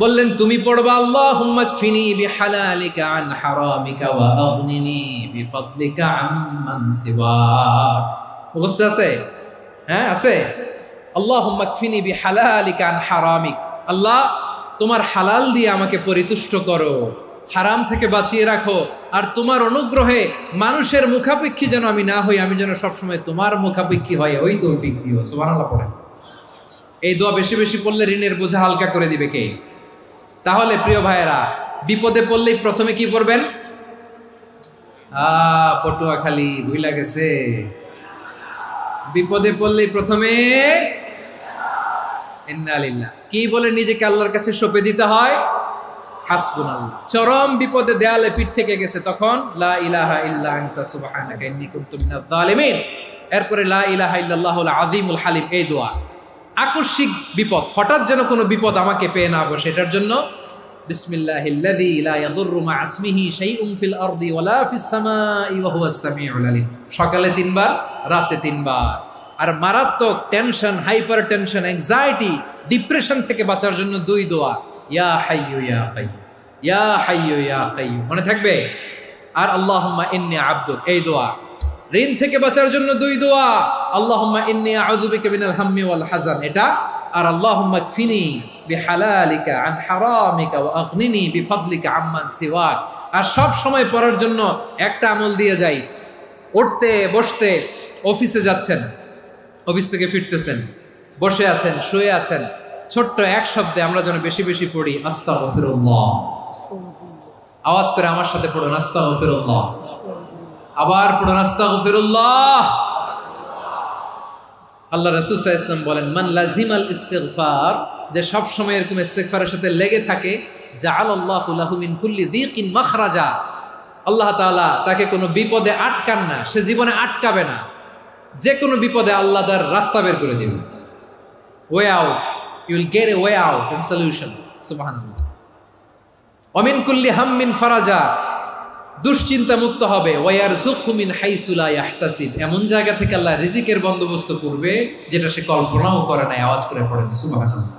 বললেন তুমি পড়বা, আল্লাহুম্মা কফিনি বিহালালিকা আন হারামিকা ওয়া আগনিনি বিফাদলিকা আম্মান সিওয়াক। মুখস্থ আছে? হ্যাঁ আছে। আল্লাহুম্মা কফিনি বিহালালিকা আন হারামিক, আল্লাহ তোমার হালাল দিয়ে আমাকে পরিতুষ্ট করো, হারাম থেকে বাঁচিয়ে রাখো, আর তোমার অনুগ্রহে মানুষের মুখাপেক্ষী যেন আমি না হই, আমি যেন সবসময় তোমার মুখাপেক্ষী হয়, ওই তৌফিক দিও। সুবহানাল্লাহ পড়েন। এই দোয়া বেশি বেশি পড়লে ঋণের বোঝা হালকা করে দিবে কে? তাহলে প্রিয় ভাইয়েরা, বিপদে পড়লেই প্রথমে কি পড়বেন? পটুয়াখালী ভুইলা গেছে। বিপদে পড়লেই প্রথমে ইন্না লিল্লাহ কি বলে নিজেকে আল্লাহর কাছে সঁপে দিতে হয়? হাসবুনাল্লাহ। চরম বিপদে দেয়ালে পিঠ থেকে গেছে, তখন লা ইলাহা ইল্লা আনতা সুবহানাকা ইন্নী কুনতু মিনাজ জালিমিন। এরপরে লা ইলাহা ইল্লাল্লাহুল আযীমুল হালিম, এই দোয়া। আকস্মিক বিপদ, হঠাৎ যেন কোনো বিপদ আমাকে পেয়ে না বসে, এটার জন্য বিসমিল্লাহিল্লাযী লা ইয়াদুররু মা ইসমিহি শাইউন ফিল আরদি ওয়ালা ফিস সামাই ওয়া হুয়াস সামিউল আলিম। সকালে 3 বার, রাতে 3 বার। আর মারাত্মক tension, hyper tension, anxiety, depression থেকে বাঁচার জন্য 2 দোয়া, ইয়া হাইয়্যু ইয়া কাইয়্যুম, ইয়া হাইয়্যু ইয়া কাইয়্যুম, মনে থাকবে? আর আল্লাহুম্মা ইন্নী আবদুক, এই দোয়া। ঋণ থেকে বাঁচার জন্য 2 দোয়া, আল্লাহুম্মা ইন্নী আউযু বিকা মিনাল হাম্মি ওয়াল হাযান, এটা। আর আল্লাহুম্মা কফিনি বিহালালিকা আন হারামিকা ওয়া আগনিনি বিফাদলিকা আম্মান সিওয়াক। আর সব সময় পড়ার জন্য একটা আমল দিয়ে যাই, উঠতে বসতে, অফিসে যাচ্ছেন, অফিস থেকে ফিরতেছেন, বসে আছেন, শুয়ে আছেন, ছোট্ট এক শব্দে আমরা যেন বেশি বেশি পড়ি আস্তাগফিরুল্লাহ। আওয়াজ করে আমার সাথে পড়ুন আস্তাগফিরুল্লাহ, আবার পড়ুন আস্তাগফিরুল্লাহ। আল্লাহ রাসূল সাল্লাল্লাহু আলাইহি ওয়াসাল্লাম বলেন, মান লাজিমাল ইস্তিগফার, যে সব সময় এরকম ইস্তিগফারের সাথে লেগে থাকে, জাআলাল্লাহু লাহু মিন কুল্লি যিকিন মাখরাজা, আল্লাহ তাআলা তাকে কোনো বিপদে আটকান না, সে জীবনে আটকাবে না, যে কোনো বিপদে আল্লাহ তার রাস্তা বের করে দিবেন। Way out, you will get a way out and solution. সুবহানাল্লাহ। ওয়া মিন কুল্লি হাম্মিন ফারাজা, দুশ্চিন্তা মুক্ত হবে। ওয়ায়ারযুকহু মিন হাইসু লা ইয়াহতাসিব, এমন জায়গা থেকে আল্লাহ রিজিকের বন্দোবস্ত করবে যেটা সে কল্পনাও করে নাই। আওয়াজ করে পড়েন সুবহানাল্লাহ।